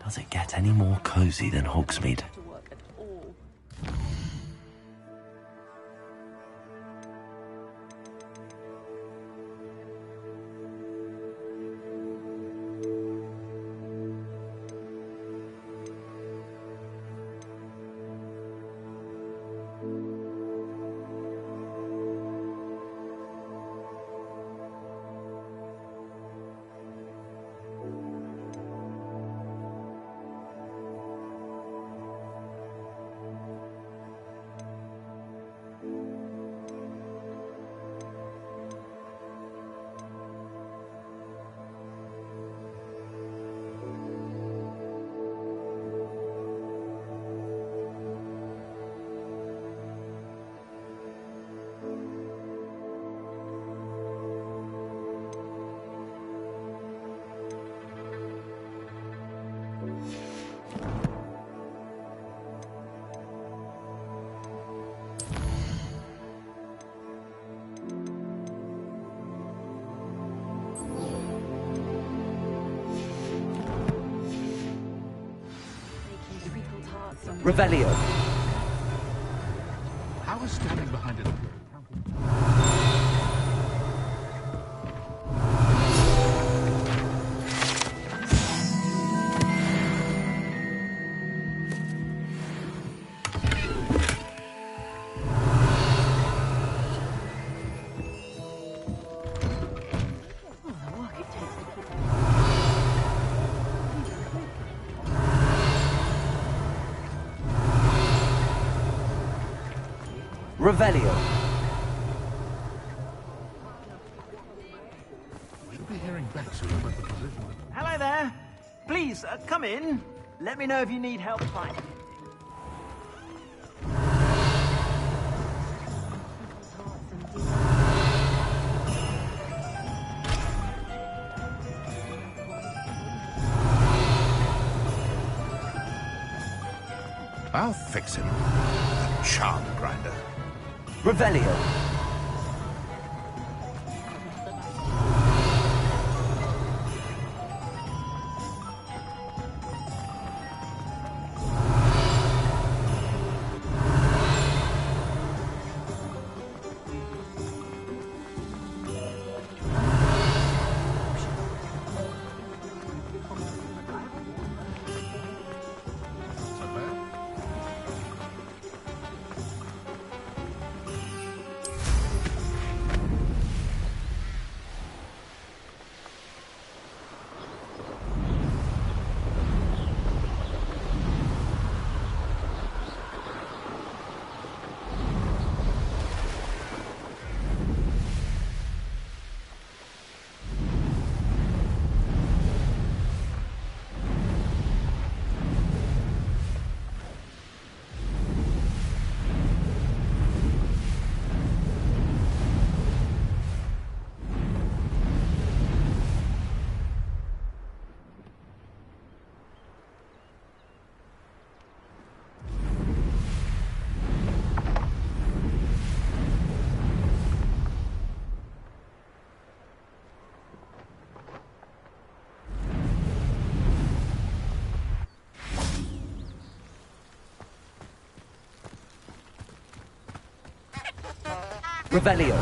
Does it get any more cosy than Hogsmeade? Revelio. How is standing behind it? Revelio. Should be hearing back soon about the position. Hello there. Please, come in. Let me know if you need help finding it. I'll fix him. That charm grinder. Revelio. Revelio.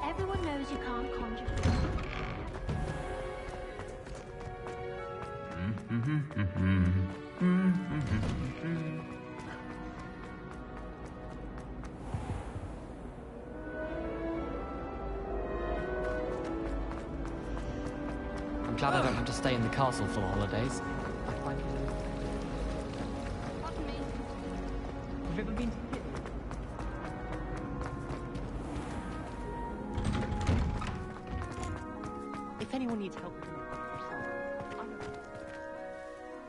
Everyone knows you can't conjure food. I'm glad I don't have to stay in the castle for the holidays. Pardon me. Have you ever been to If anyone needs help with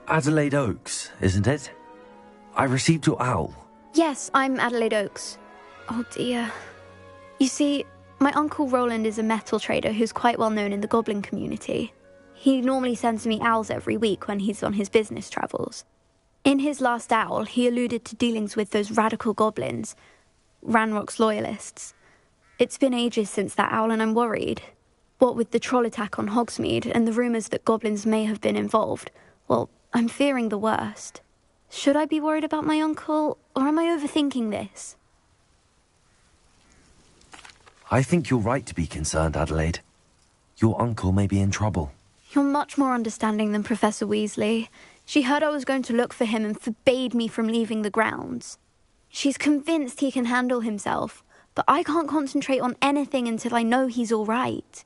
Adelaide Oaks, isn't it? I received your owl. Yes, I'm Adelaide Oaks. Oh dear. You see, my uncle Roland is a metal trader who's quite well known in the goblin community. He normally sends me owls every week when he's on his business travels. In his last owl, he alluded to dealings with those radical goblins, Ranrock's loyalists. It's been ages since that owl and I'm worried. What with the troll attack on Hogsmeade and the rumours that goblins may have been involved, well, I'm fearing the worst. Should I be worried about my uncle, or am I overthinking this? I think you're right to be concerned, Adelaide. Your uncle may be in trouble. You're much more understanding than Professor Weasley. She heard I was going to look for him and forbade me from leaving the grounds. She's convinced he can handle himself, but I can't concentrate on anything until I know he's all right.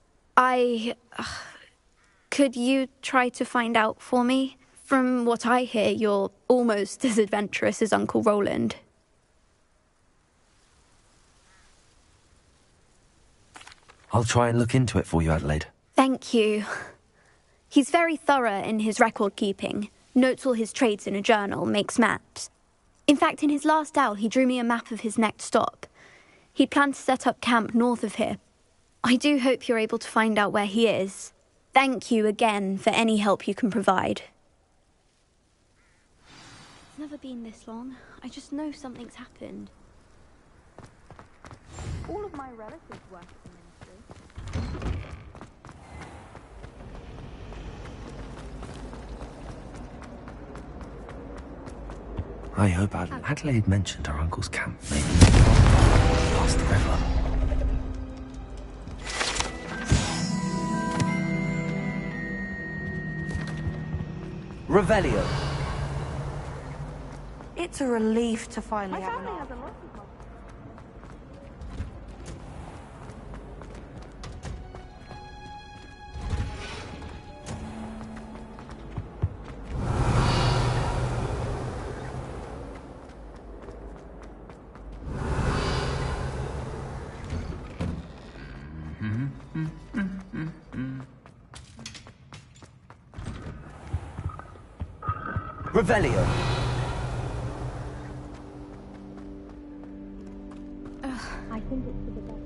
Could you try to find out for me? From what I hear, you're almost as adventurous as Uncle Roland. I'll try and look into it for you, Adelaide. Thank you. He's very thorough in his record keeping, notes all his trades in a journal, makes maps. In fact, in his last owl, he drew me a map of his next stop. He'd planned to set up camp north of here. I do hope you're able to find out where he is. Thank you again for any help you can provide. It's never been this long. I just know something's happened. All of my relatives work at the ministry. I hope Adelaide mentioned her uncle's camp, maybe past the river. Revelio. It's a relief to finally have an answer. Revelio. I think it's for the best.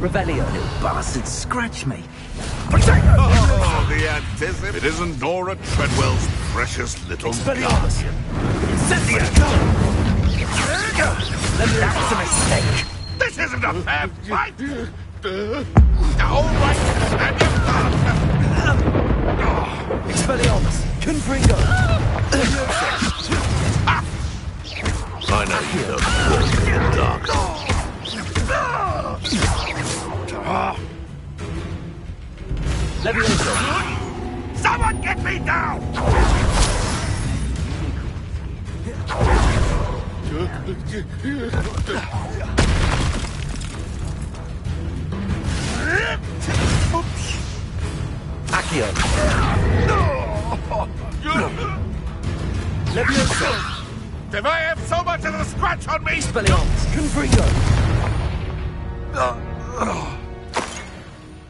Revelio. Bastard, scratch me. Oh, the anticipation. It isn't Nora Treadwell's precious little Expelliarmus. Incendio. That's a mistake. This isn't a fair fight! All right, and you Expelliarmus. Confringo. I know you don't walk in the dark. Levioso. Someone get me down! Accio. Levioso. If I have so much as a scratch on me! Expelliarmus. Confringo.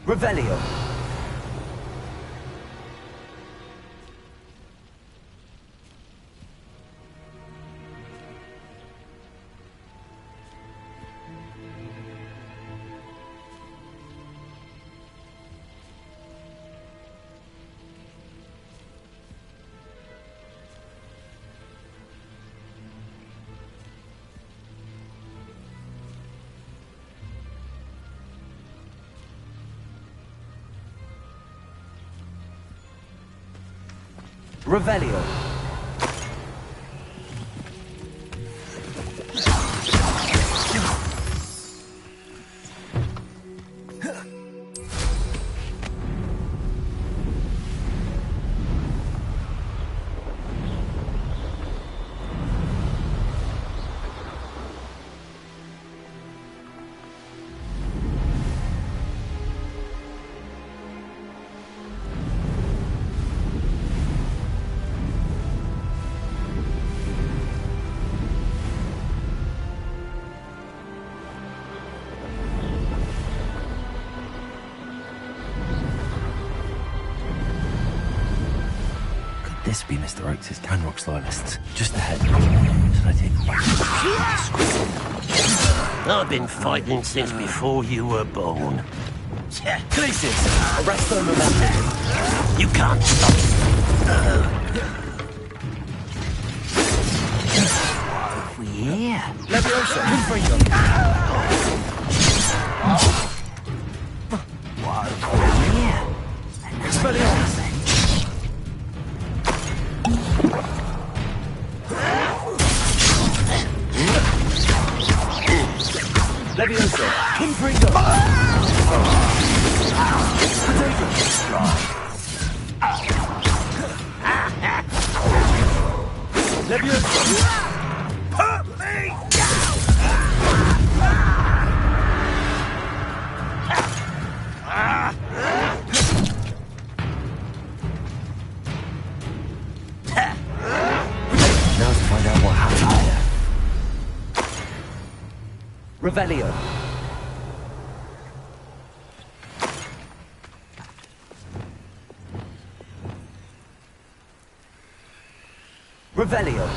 Revelio. Revelio. this be Mr. Oakes' Ranrock's loyalists? Just ahead. Should I take a whack? I've been fighting since before you were born. Glacius, arrest them immediately. You can't stop us. What have we here? Leviosa, Confringo. What have we here? Expelliarmus. Leviosa, Confringo. Leviosa. Put me down! Now to find out what happened here. Revelio. Revelio.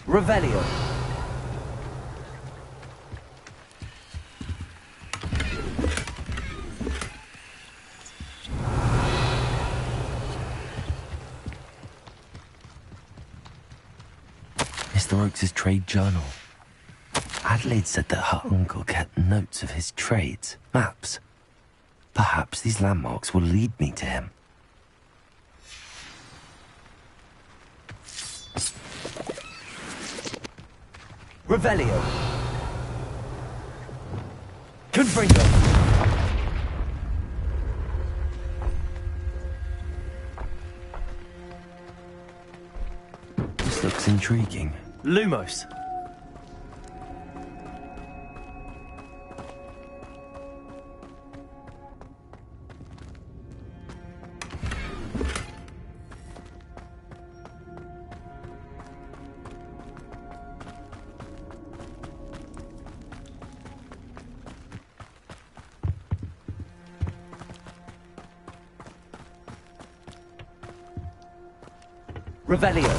Revelio. Mr. Oakes' trade journal. Adelaide said that her uncle kept notes of his trades, maps. Perhaps these landmarks will lead me to him. Revelio. Confringo. This looks intriguing. Lumos. Revelio.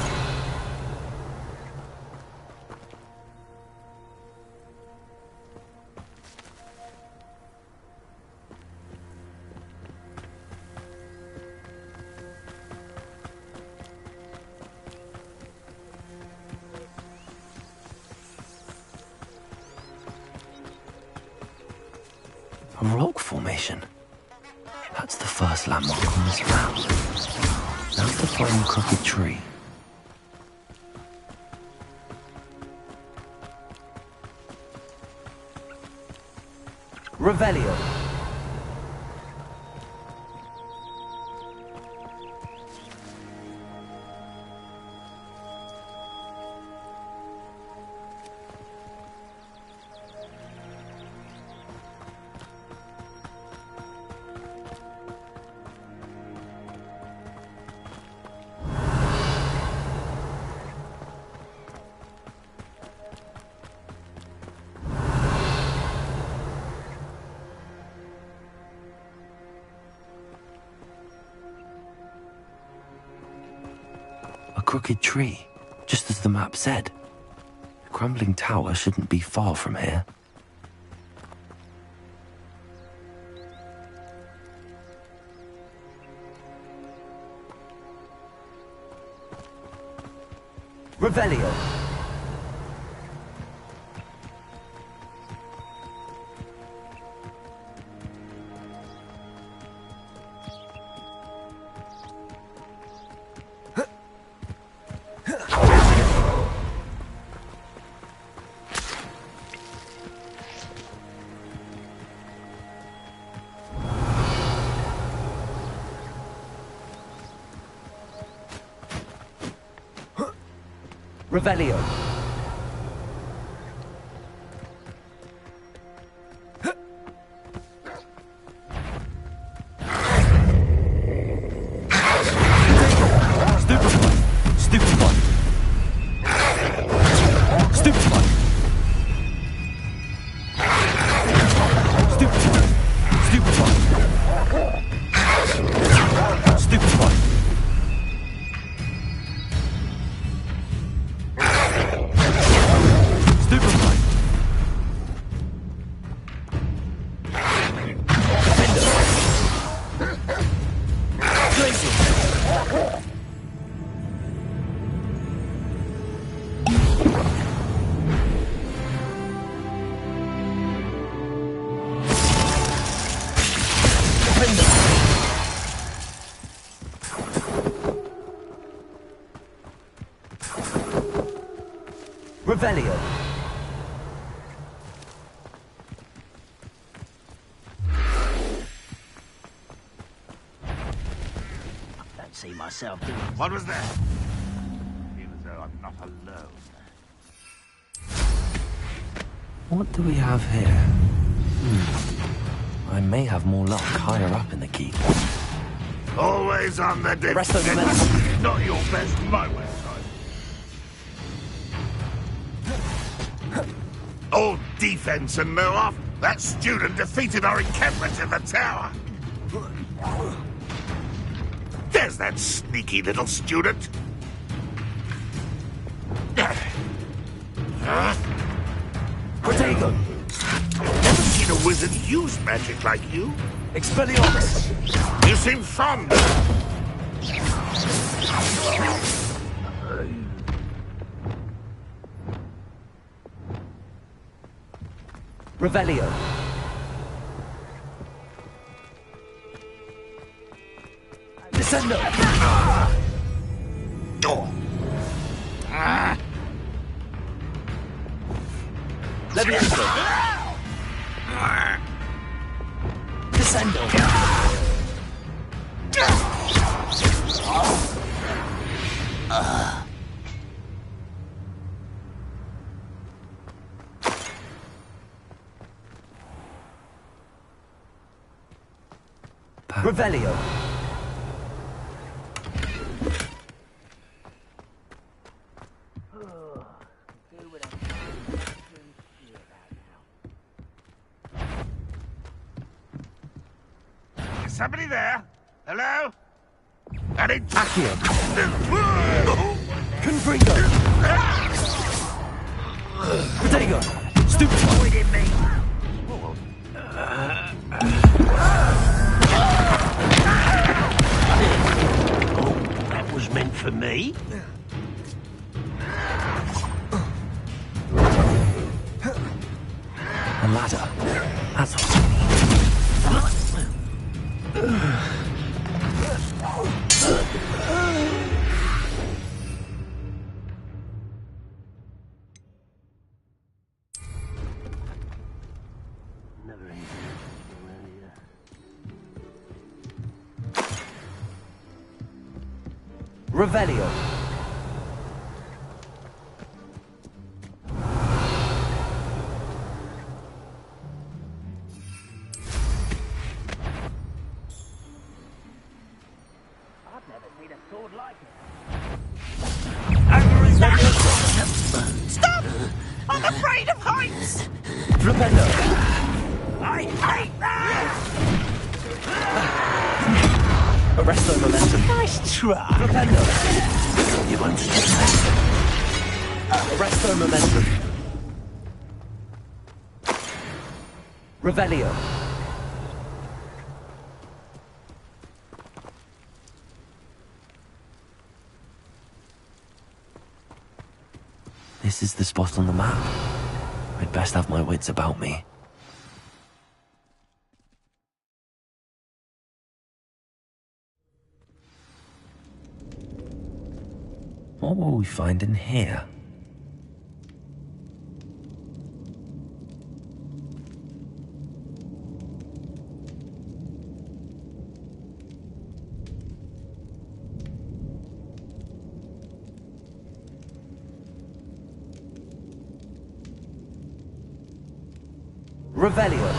A rock formation. That's the first landmark on this map. Now to find the crooked tree. Revelio. A crooked tree, just as the map said. The crumbling tower shouldn't be far from here. Revelio. Revelio. Revelio. Don't see myself doing it. What was that? Feel as though I'm not alone. What do we have here? I may have more luck higher up in the keep. Always on the Rest of the defense. Not your best moment. All defense and no off. That student defeated our encampment in the tower. There's that sneaky little student. Protego! Never seen a wizard use magic like you. Expelliarmus! You seem fond. Revelio. Descendo! Oh. Leviento! Descendo! Revelio. Is somebody there? Hello? Any Accio. Confringo. Protego. Stupefy. That was meant for me. A ladder. That's what I need. Never anything around here. Revelio. I've never seen a sword like it. Stop! I'm afraid of heights! Flipendo. I hate that! Arresto momentum. Nice try. Flipendo. You understand? Arresto momentum. Revelio. This is the spot on the map. I'd best have my wits about me. What will we find in here? Revelio.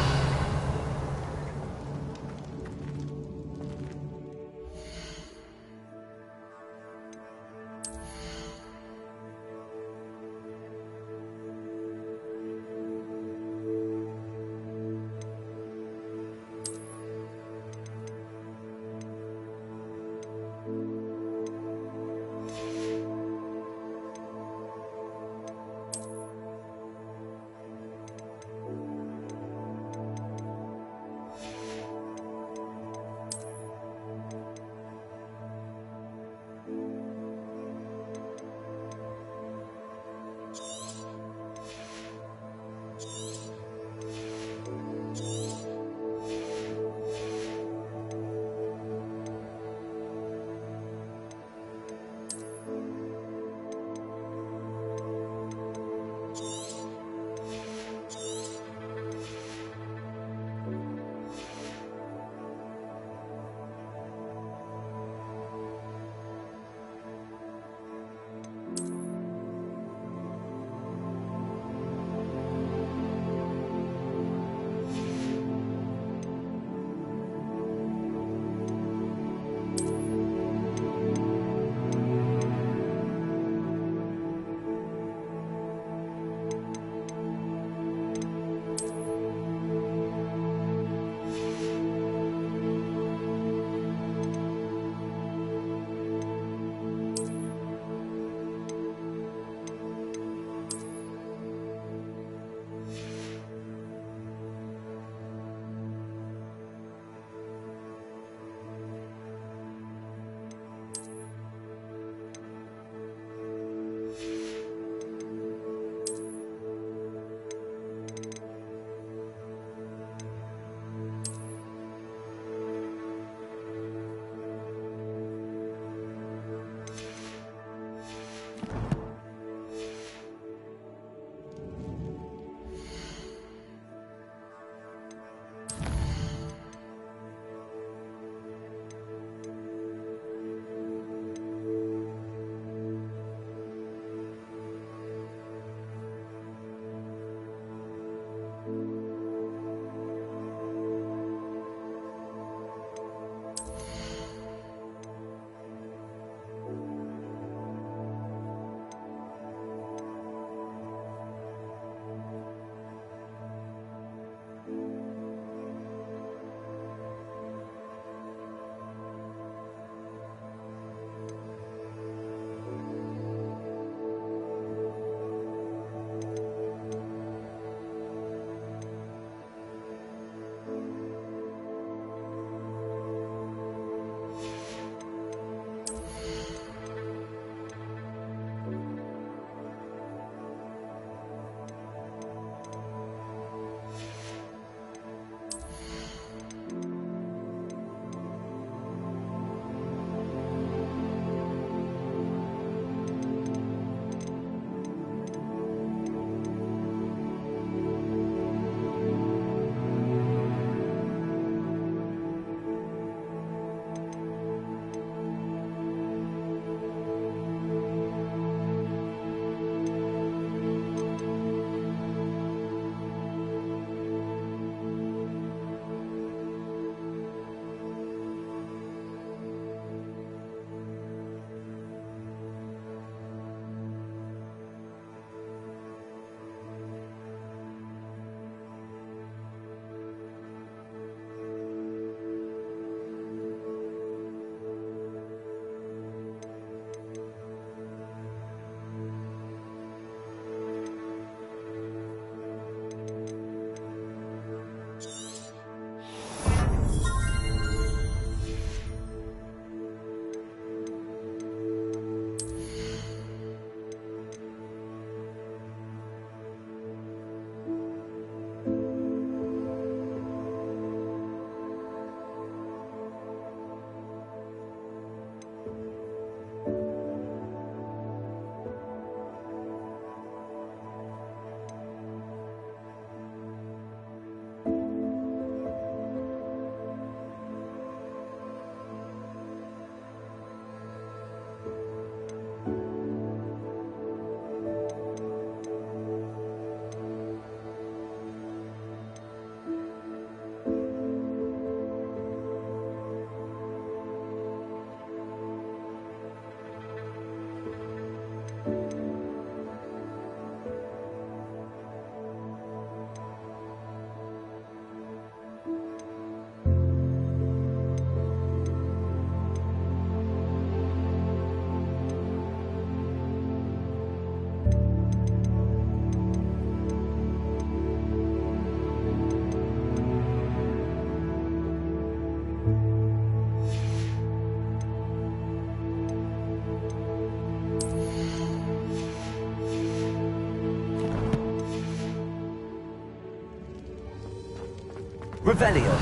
Revelio.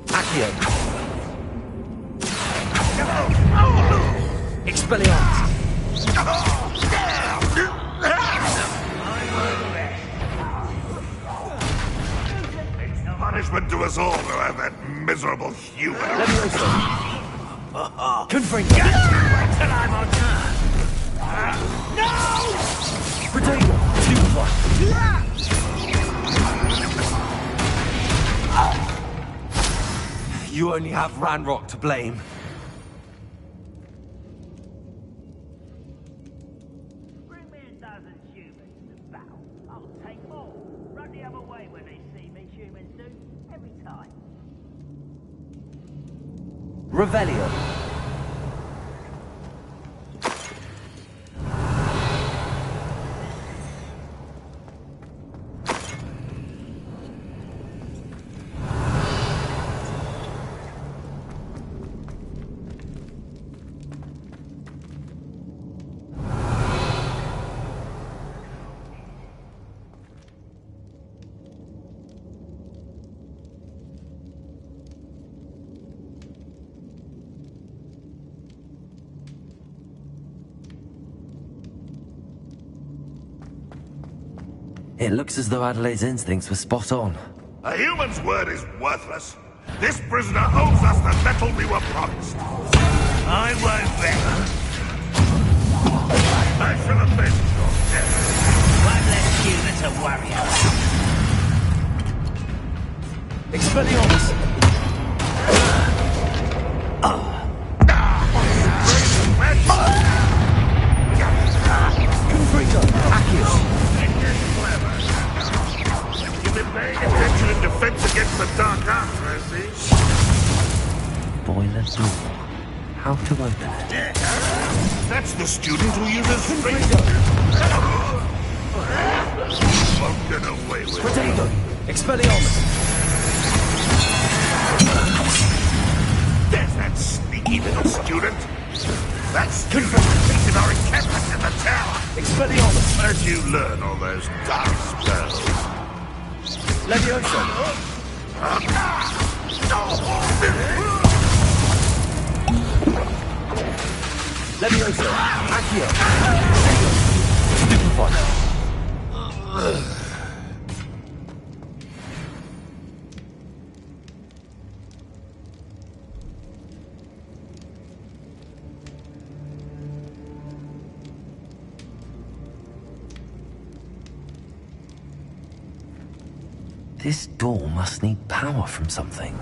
Accio. Expelliarmus. Punishment to us all to have that miserable human. Levioso. Confringo. Till I'm on time. Protego. Stupefy. You only have Ranrock to blame. Bring me a dozen humans to battle. I'll take more. Run the other way when they see me, humans do. Every time. Revelio. It looks as though Adelaide's instincts were spot on. A human's word is worthless. This prisoner owes us the metal we were promised. I won't bet. I shall avenge your death. One less human to worry about. Expelliarmus. Confringo. Accio. You've been paying attention in defense against the dark arts, I see. Boiler door. How to open it? That's the student who uses strength. Won't get away with it. Protego. Expelliarmus. There's that sneaky little student. That student completed our encampment in the tower. Expelliarmus. Where'd you learn all those dark spells? Levioso. Levioso. Accio. Stupefy. This door must need power from something.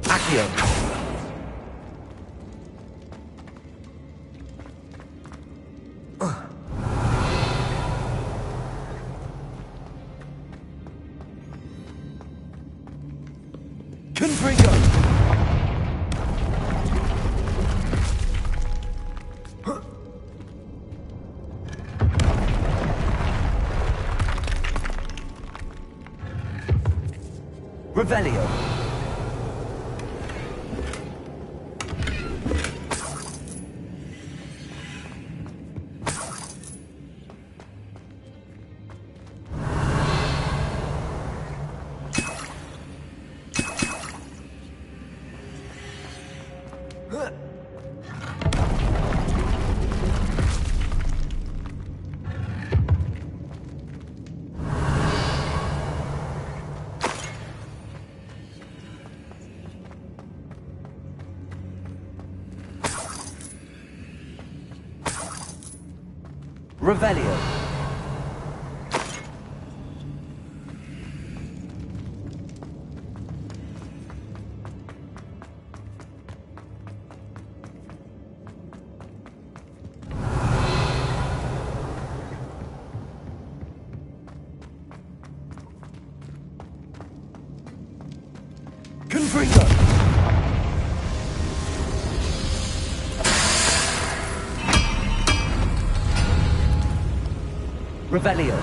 Accio. Confringo. Revelio. Revelio. Confringo. Revelio.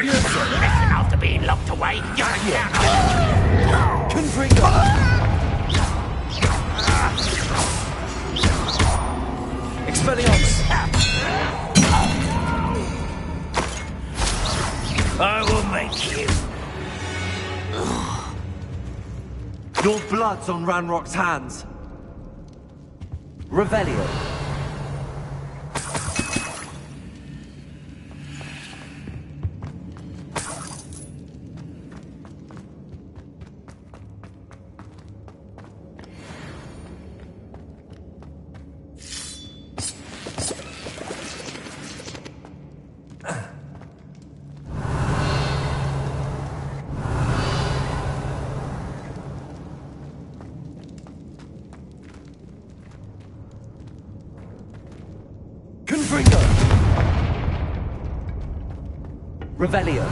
Listen, after being locked away, you're a Confringo! Expelliarmus! I will make you. Your blood's on Ranrock's hands. Revelio. Confringo! Revelio.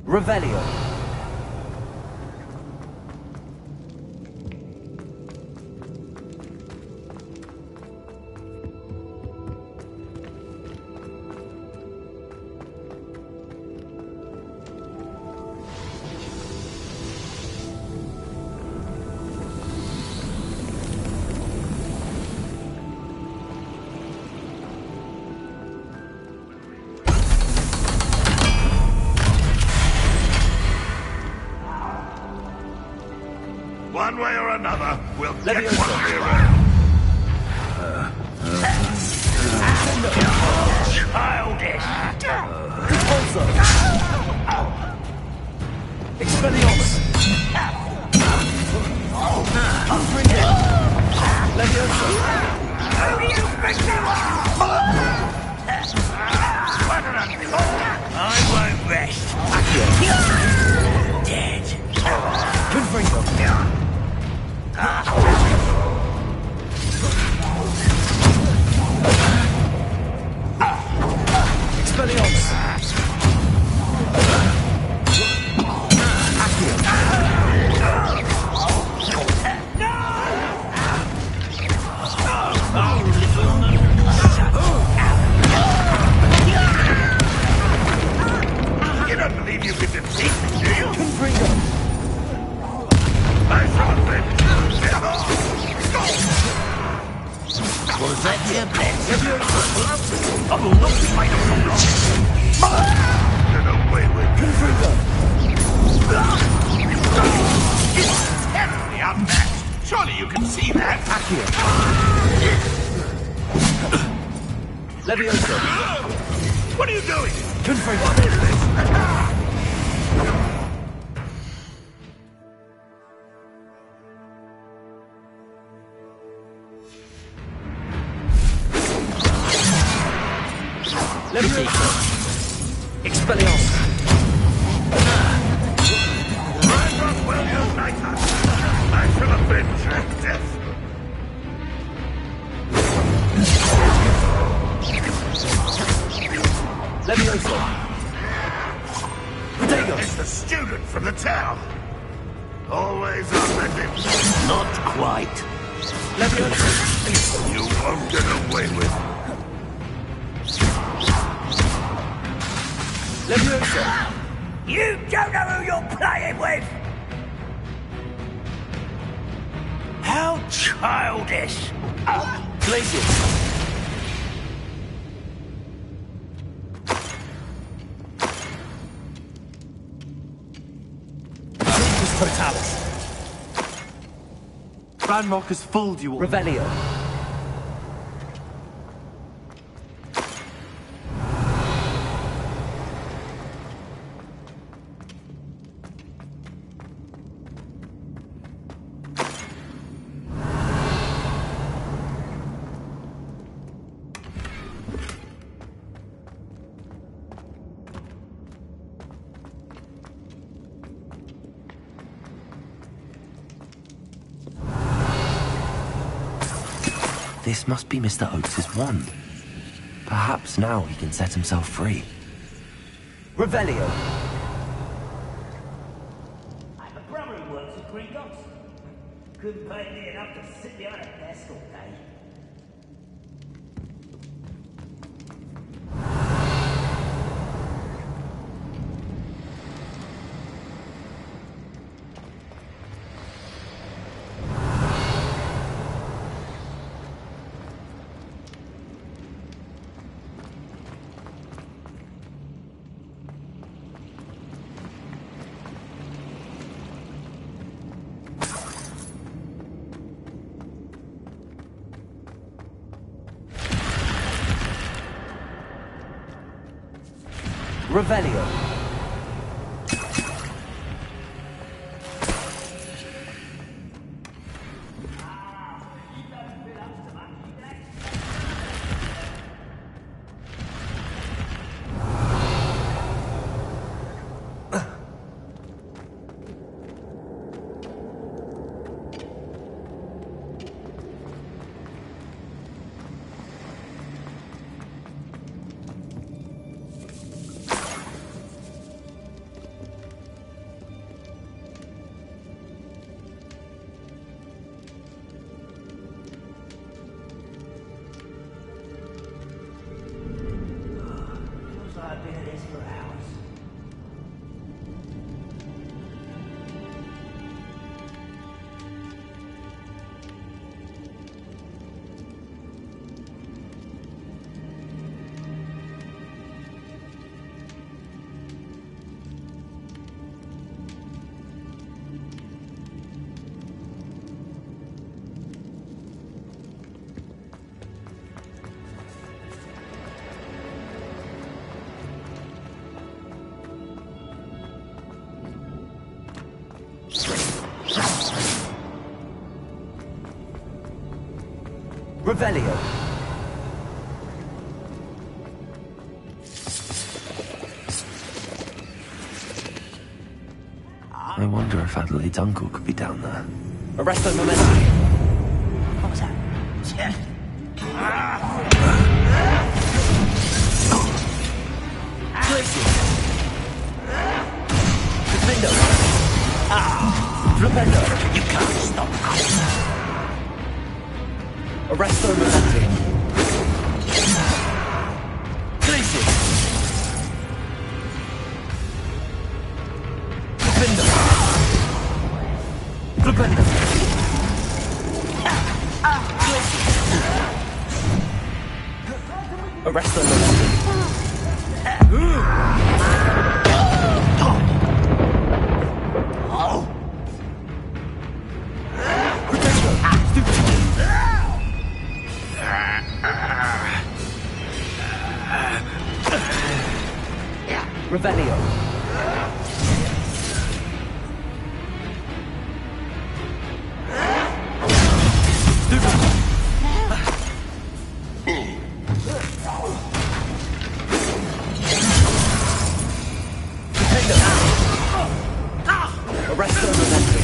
Revelio. One way or another, we'll get Leviosa. one of you around. Childish. Repulso. Expelliarmus. Confringo. Leviosa. Who do you think you are? I won't rest. Dead. Confringo. Expelliarmus. You don't believe you can defeat me, do you? Confringo. I shall avenge you. Was that your best? Leviosa. I will not be made a fool of. Get away with it. Confringo. It's terribly unmatched. Surely you can see that. Accio. Leviosa. What are you doing? Confringo. Leviosa. Expelliarmus. Ranrock will unite us. I shall avenge your death. Leviosa. Protego. It's the student from the town. Always offended. Not quite. Leviosa. You won't get away with it. Leviosa. You don't know who you're playing with. How childish. Glacius. Totalis. Ranrock has fooled you all. Revelio. This must be Mr. Oakes' wand. Perhaps now he can set himself free. Revelio. I have a brother who works at Green Docks. Couldn't pay me enough to sit behind a desk all day. Revelio. I've been at this for hours. Revelio. I wonder if Adelaide's uncle could be down there. Arresto momentum. What was that? Defendo. Flipendo. You can't stop us. Arresto momentum. Glacius. Defendo. Flipendo. Arresto momentum. Revelio. Arresto momentum.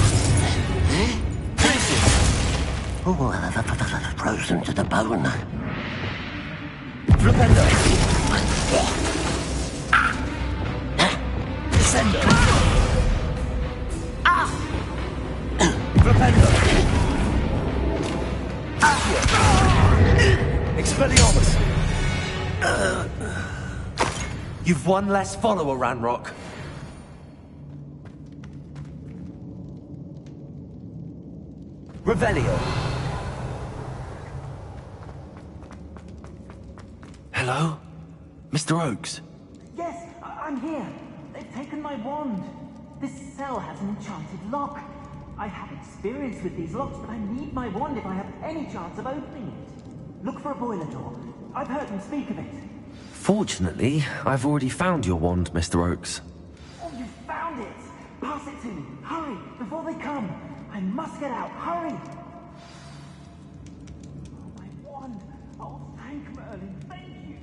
Oh, frozen to the bone. Flipendo. Descendo. Flipendo. Expelliarmus. You've one less follower, Ranrock. Revelio. Hello? Mr. Oakes? Yes, I'm here. They've taken my wand. This cell has an enchanted lock. I have experience with these locks, but I need my wand if I have any chance of opening it. Look for a boiler door. I've heard them speak of it. Fortunately, I've already found your wand, Mr. Oakes. Oh, you found it! Pass it to me. Hurry, before they come. I must get out. Hurry! Oh, my wand. Oh, thank Merlin. Thank you.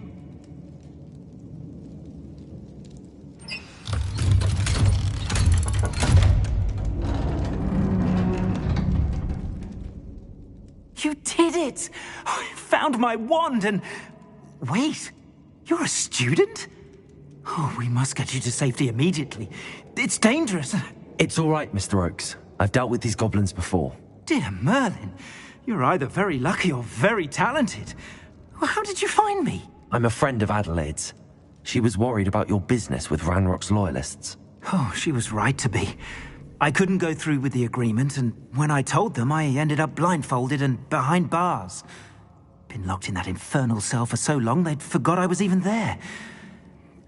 You did it! I found my wand and... Wait, you're a student? Oh, we must get you to safety immediately. It's dangerous. It's all right, Mr. Oakes. I've dealt with these goblins before. Dear Merlin, you're either very lucky or very talented. How did you find me? I'm a friend of Adelaide's. She was worried about your business with Ranrock's loyalists. Oh, she was right to be. I couldn't go through with the agreement, and when I told them, I ended up blindfolded and behind bars. Been locked in that infernal cell for so long, they'd forgot I was even there.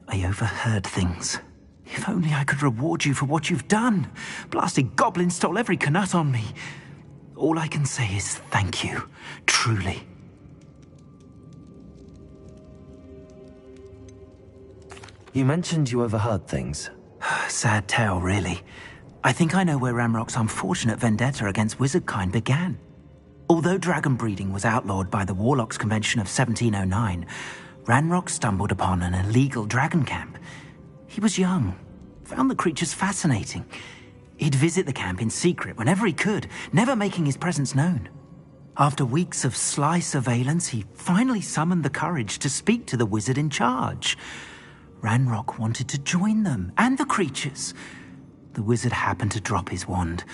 I overheard things. If only I could reward you for what you've done. Blasted goblins stole every canut on me. All I can say is thank you, truly. You mentioned you overheard things. Sad tale, really. I think I know where Ranrock's unfortunate vendetta against wizardkind began. Although dragon breeding was outlawed by the Warlocks Convention of 1709, Ranrock stumbled upon an illegal dragon camp. He was young, found the creatures fascinating. He'd visit the camp in secret whenever he could, never making his presence known. After weeks of sly surveillance, he finally summoned the courage to speak to the wizard in charge. Ranrock wanted to join them, and the creatures. The wizard happened to drop his wand.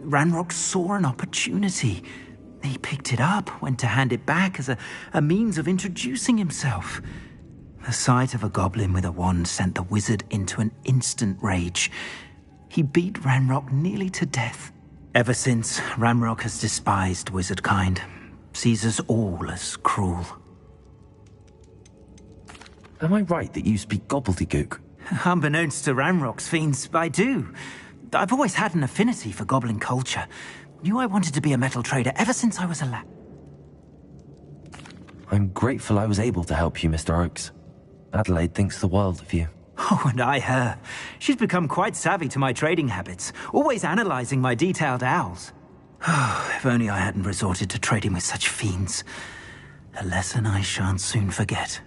Ranrock saw an opportunity. He picked it up, went to hand it back as a means of introducing himself. The sight of a goblin with a wand sent the wizard into an instant rage. He beat Ranrock nearly to death. Ever since, Ranrock has despised wizardkind, sees us all as cruel. Am I right that you speak gobbledygook? Unbeknownst to Ranrock's fiends, I do. I've always had an affinity for goblin culture. Knew I wanted to be a metal trader ever since I was a lad. I'm grateful I was able to help you, Mr. Oakes. Adelaide thinks the world of you. Oh, and I her. She's become quite savvy to my trading habits, always analyzing my detailed owls. Oh, if only I hadn't resorted to trading with such fiends. A lesson I shan't soon forget.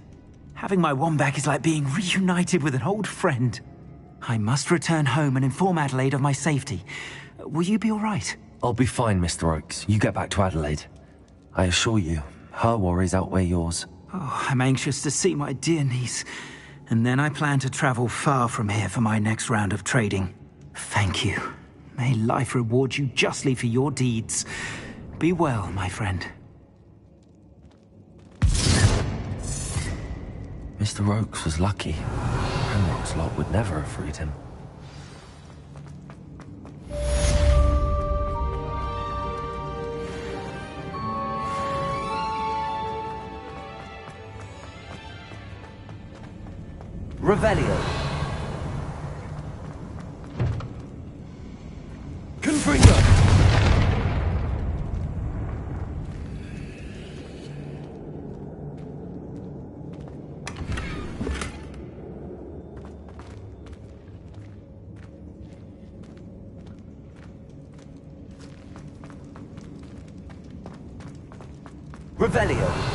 Having my wand back is like being reunited with an old friend. I must return home and inform Adelaide of my safety. Will you be all right? I'll be fine, Mr. Oakes. You get back to Adelaide. I assure you, her worries outweigh yours. Oh, I'm anxious to see my dear niece. And then I plan to travel far from here for my next round of trading. Thank you. May life reward you justly for your deeds. Be well, my friend. Mr. Oakes was lucky. Ranrock's lot would never have freed him. Revelio. Confringo. Revelio.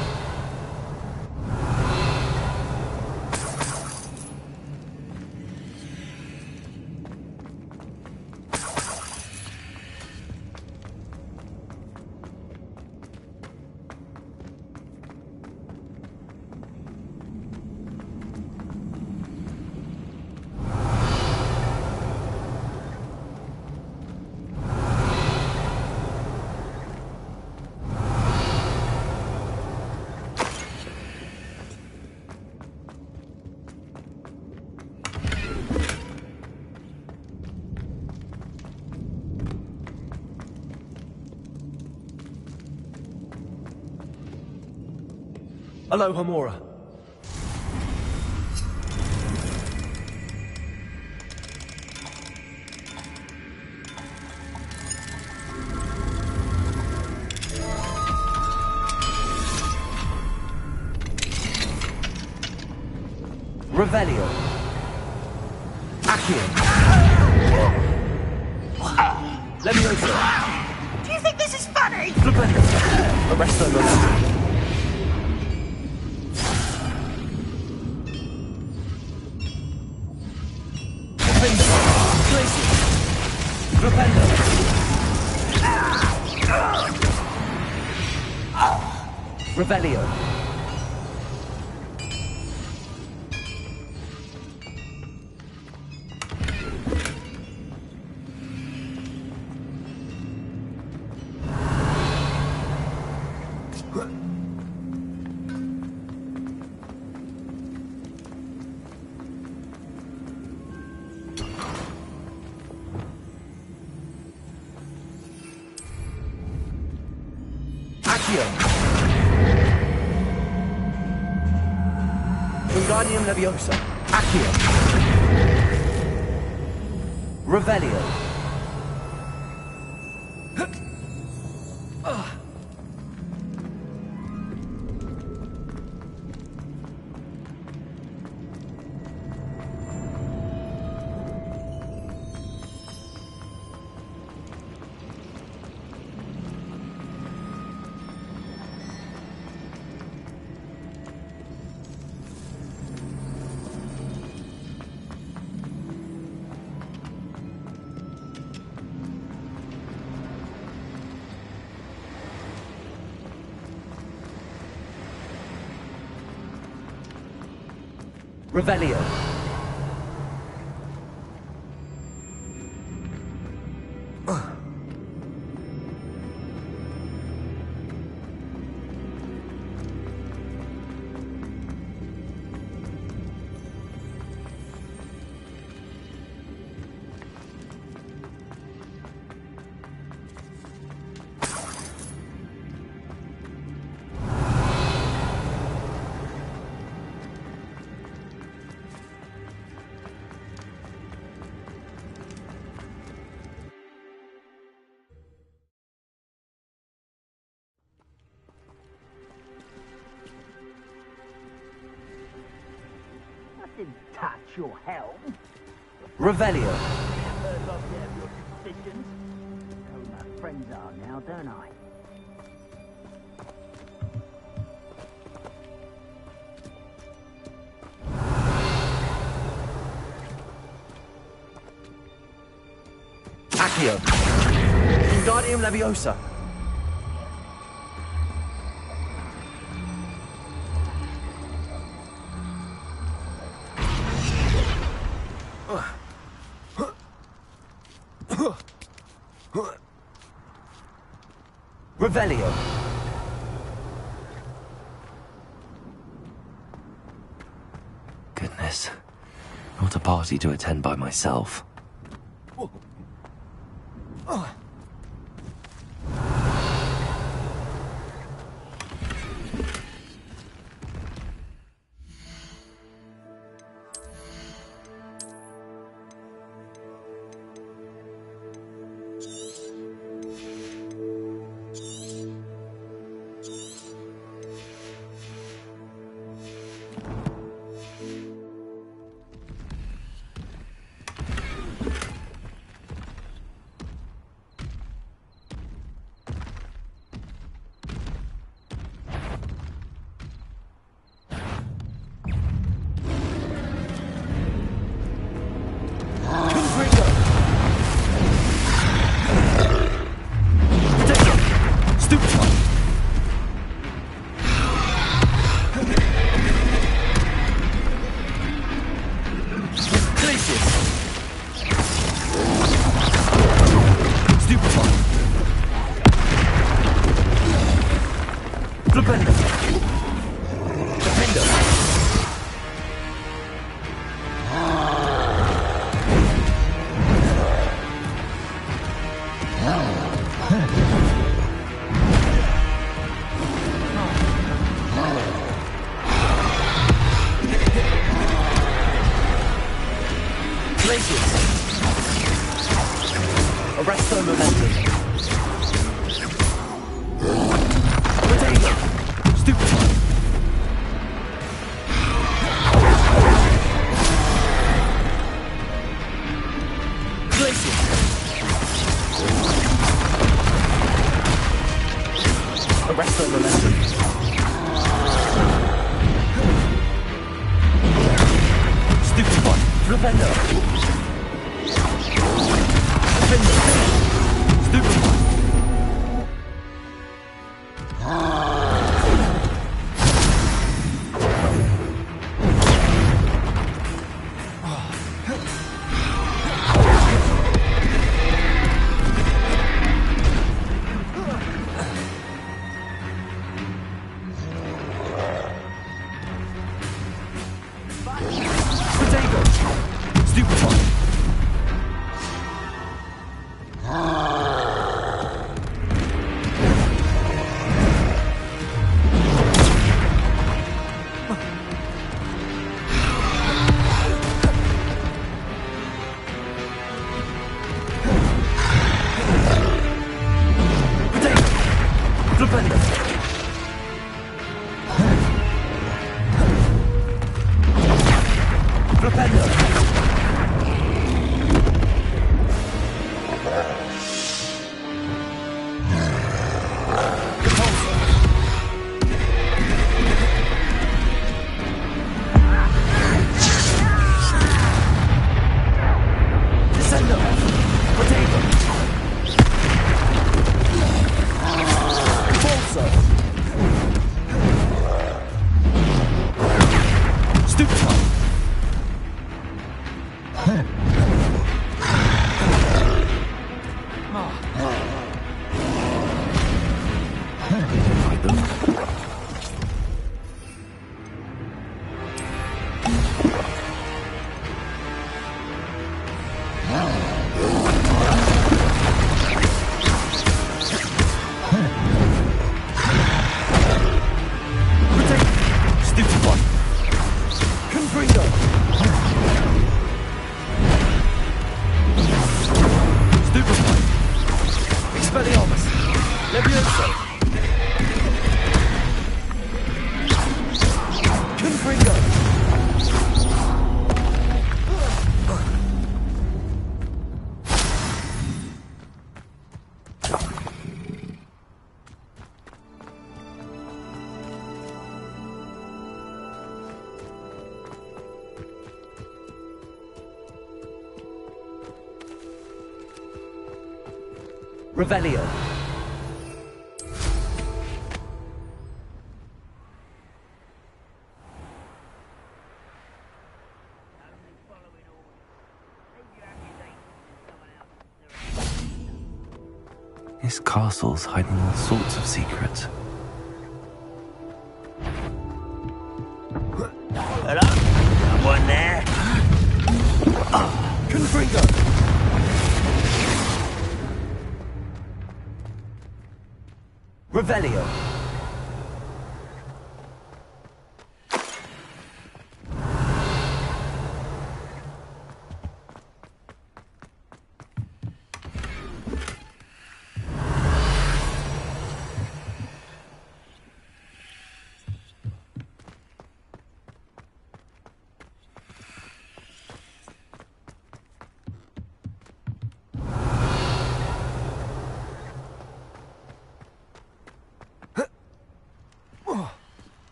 Aloha Mora. Revelio. Accio. Leviosa. Do you think this is funny? Flipendo. Arresto momentum. Flipendo. Revelio. Accio. Wingardium Leviosa. Accio. Revelio. Revelio. I didn't touch your helm. Revelio. Heard of your suspicions. Know who my friends are now, don't I? Accio. Wingardium Leviosa. Revelio. Goodness. Not a party to attend by myself. Arresto momentum. Potato. Stupefy. Defender! Stupefy! Revelio. This castle's hiding all sorts of secrets. Hello? Someone there? Confringo! Revelio.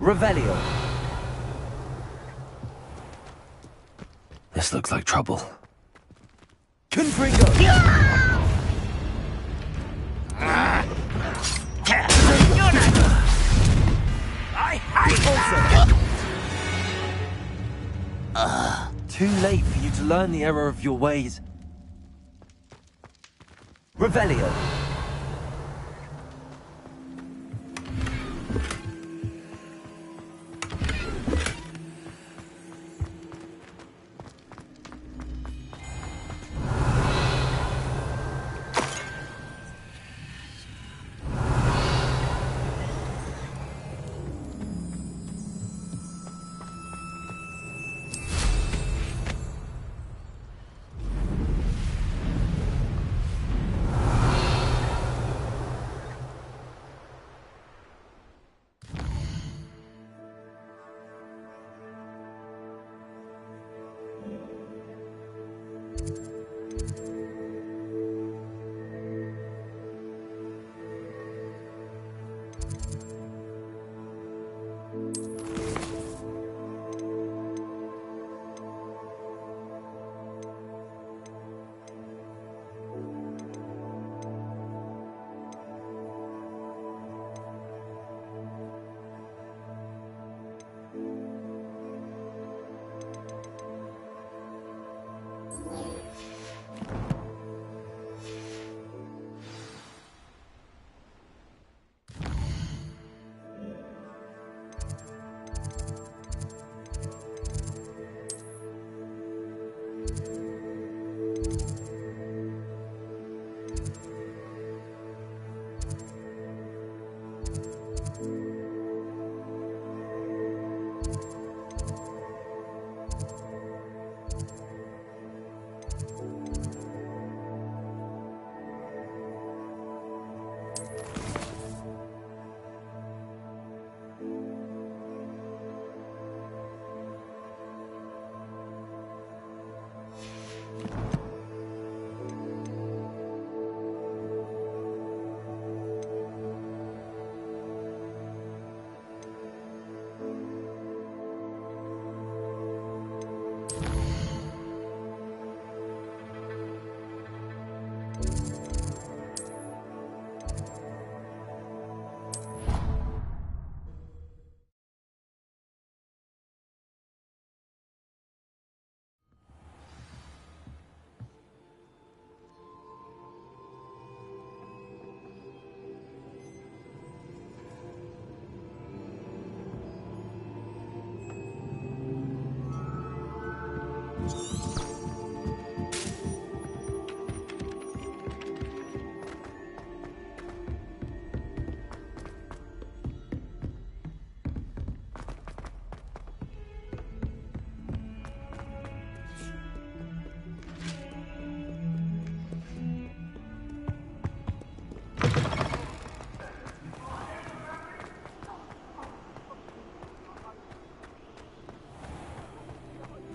Revelio. This looks like trouble. Confringo! I hate that! Too late for you to learn the error of your ways. Revelio.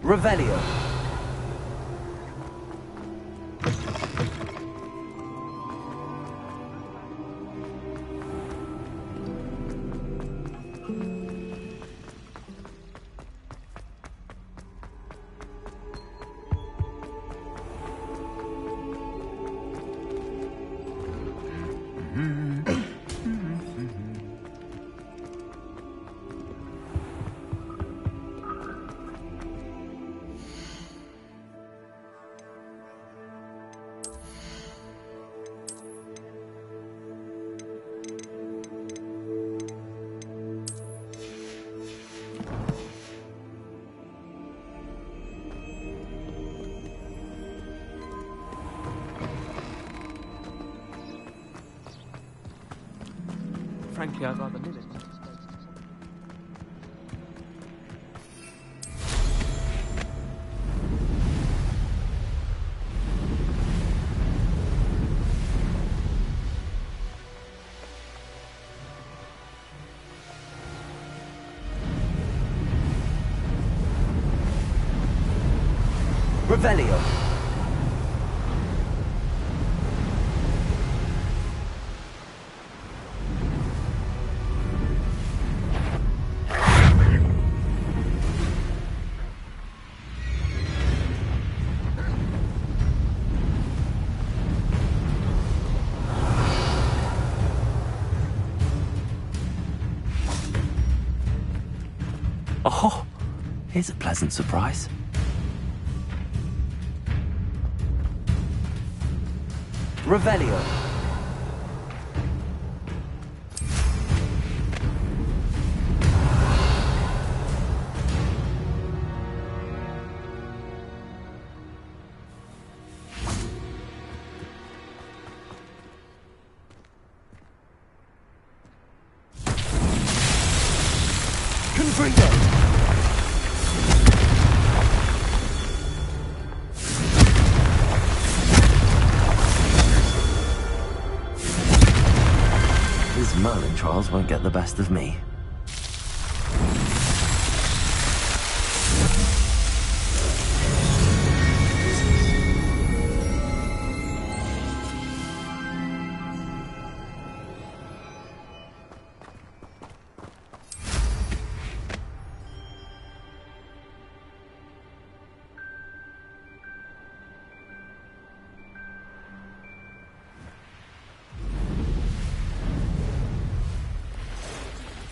Revelio. Frankly, I'd rather live it. Revelio. Oh, here's a pleasant surprise. Revelio. His Merlin trials won't get the best of me.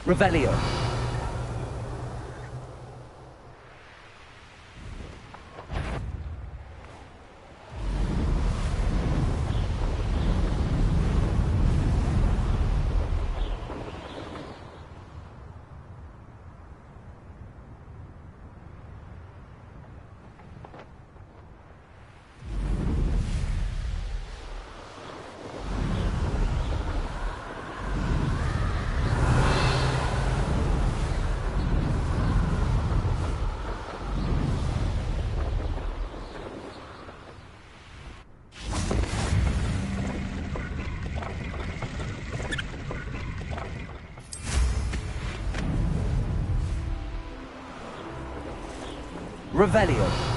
Revelio. Revelio.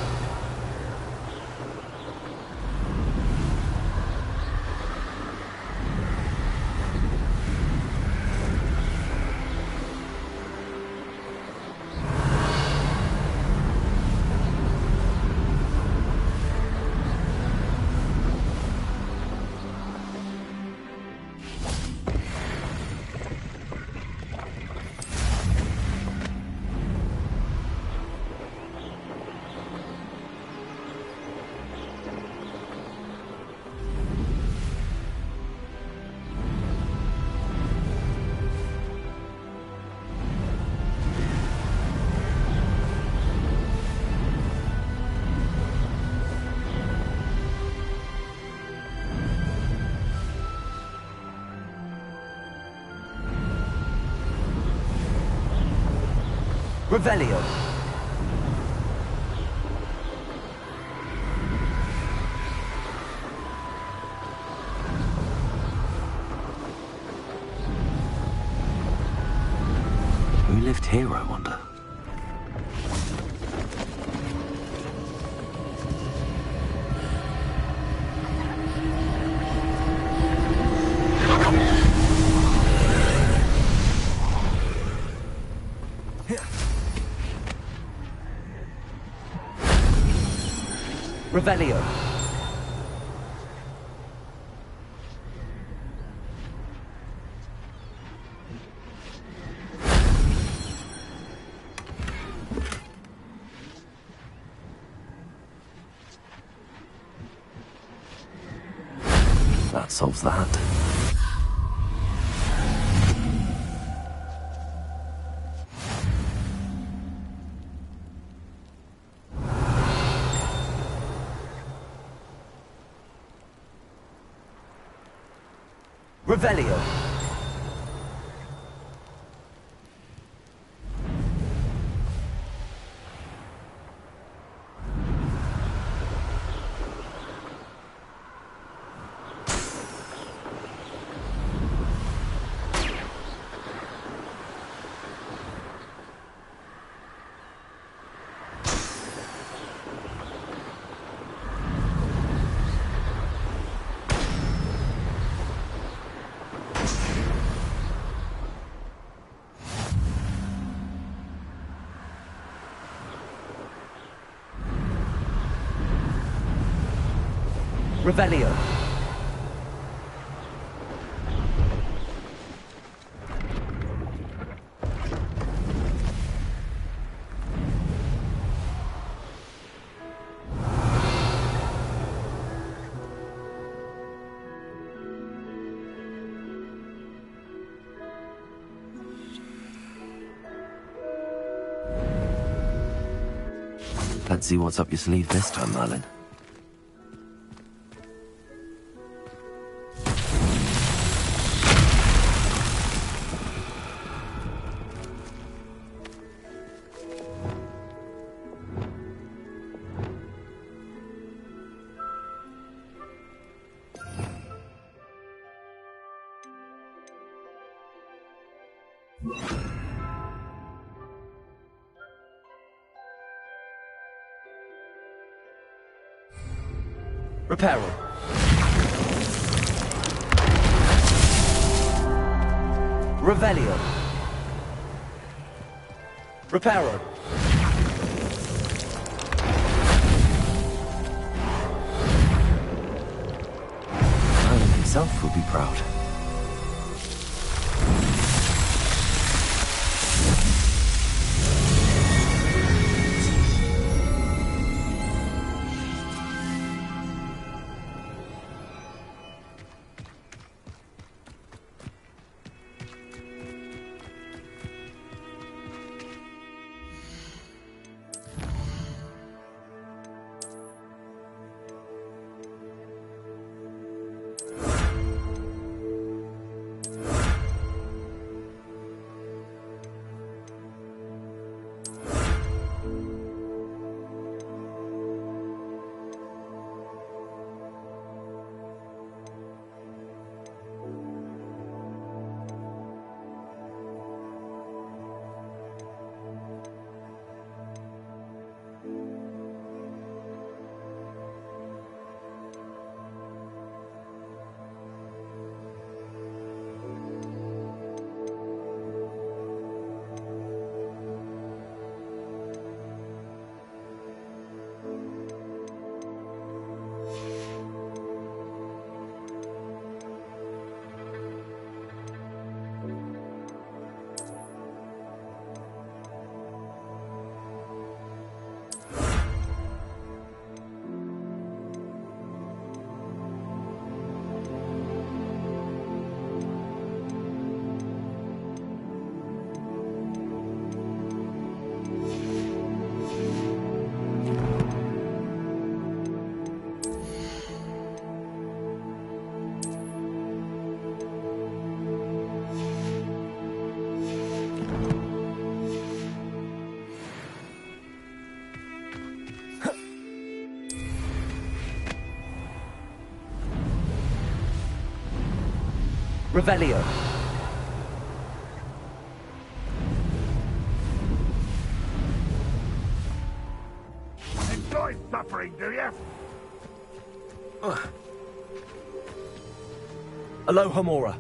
Revelio. Who lived here, I wonder? Revelio. That solves that. Revelio. Revelio. Let's see what's up your sleeve this time, Merlin. Reparo. Revelio. Reparo. Merlin himself would be proud. Revelio. Enjoy suffering, do you? Aloha Mora.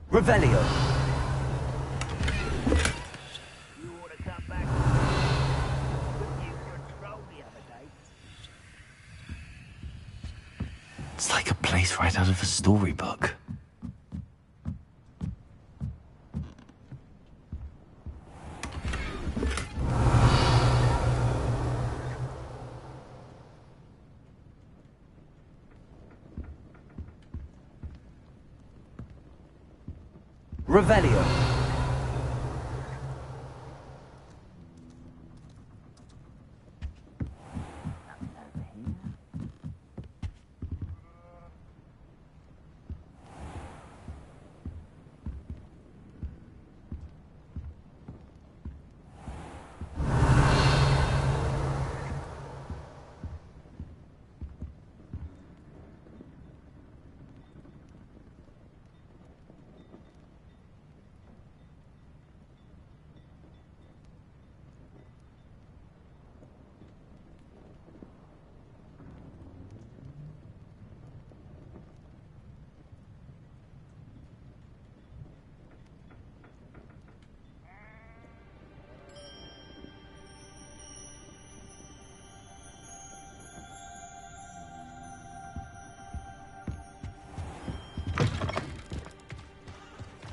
Revelio. You ought to come back. Couldn't you control the other day? It's like a place right out of a storybook. Revelio.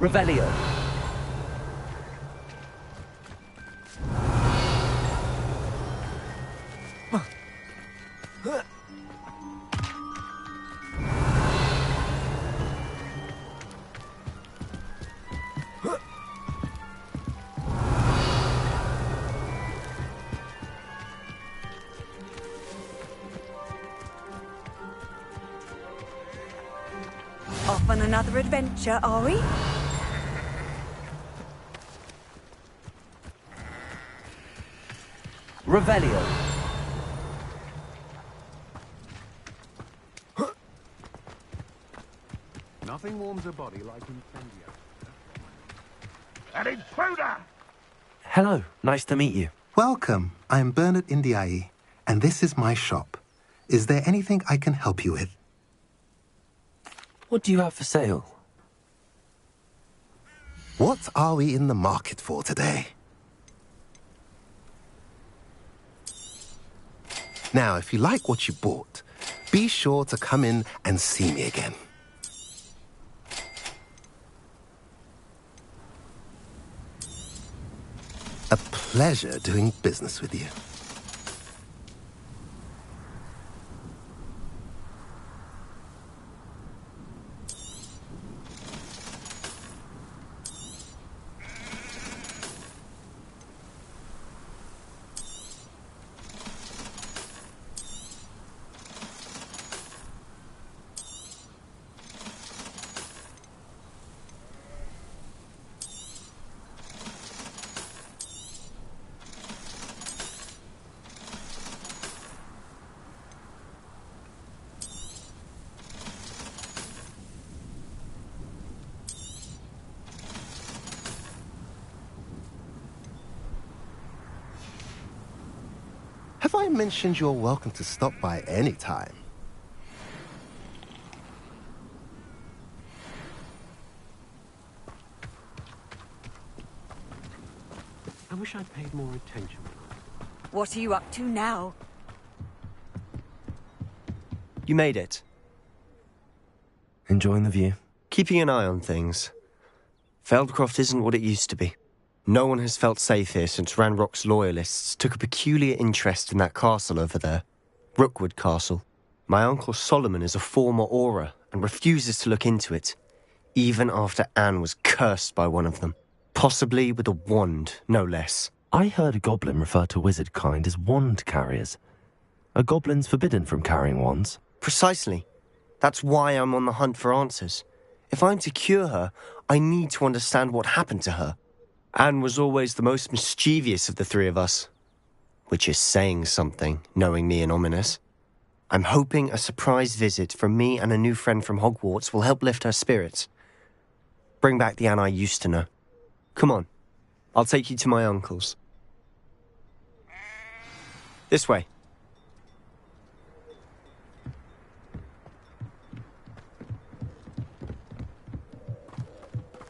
Revelio. Off on another adventure, are we? Revelio. Nothing warms a body like incendio. An intruder! Hello, nice to meet you. Welcome. I'm Bernard Indiai, and this is my shop. Is there anything I can help you with? What do you have for sale? What are we in the market for today? Now, if you like what you bought, be sure to come in and see me again. A pleasure doing business with you. Have I mentioned you're welcome to stop by any time? I wish I'd paid more attention. What are you up to now? You made it. Enjoying the view? Keeping an eye on things. Feldcroft isn't what it used to be. No one has felt safe here since Ranrock's loyalists took a peculiar interest in that castle over there. Rookwood Castle. My uncle Solomon is a former Auror and refuses to look into it, even after Anne was cursed by one of them. Possibly with a wand, no less. I heard a goblin refer to wizard kind as wand carriers. Are goblins forbidden from carrying wands? Precisely. That's why I'm on the hunt for answers. If I'm to cure her, I need to understand what happened to her. Anne was always the most mischievous of the three of us. Which is saying something, knowing me and Ominous. I'm hoping a surprise visit from me and a new friend from Hogwarts will help lift her spirits. Bring back the Anne I used to know. Come on, I'll take you to my uncle's. This way.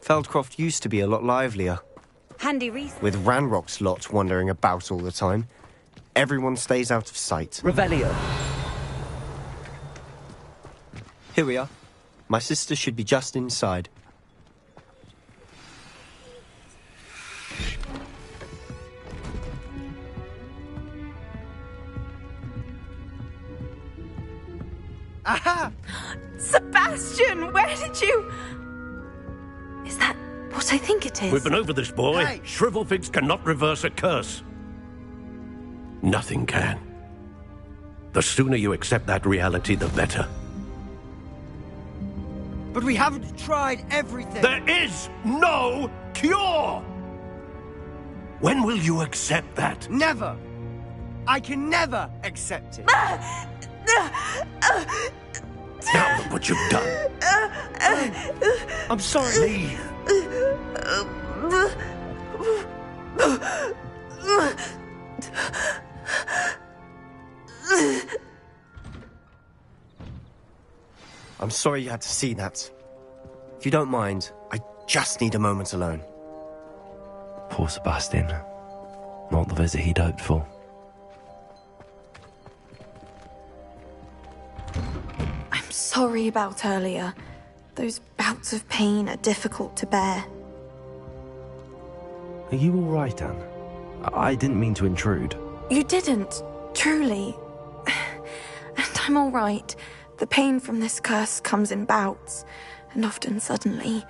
Feldcroft used to be a lot livelier. Handy reason. With Ranrock's lot wandering about all the time. Everyone stays out of sight. Revelio. Here we are. My sister should be just inside. Aha! Sebastian, where did you... Is that what I think it is? We've been over this, boy. Hey. Shrivelfigs cannot reverse a curse. Nothing can. The sooner you accept that reality, the better. But we haven't tried everything. There is no cure! When will you accept that? Never. I can never accept it. Now look what you've done. I'm sorry. Leave. I'm sorry you had to see that. If you don't mind, I just need a moment alone. Poor Sebastian. Not the visit he'd hoped for. I'm sorry about earlier. Those bouts of pain are difficult to bear. Are you all right, Anne? I didn't mean to intrude. You didn't, truly. And I'm all right. The pain from this curse comes in bouts, and often suddenly.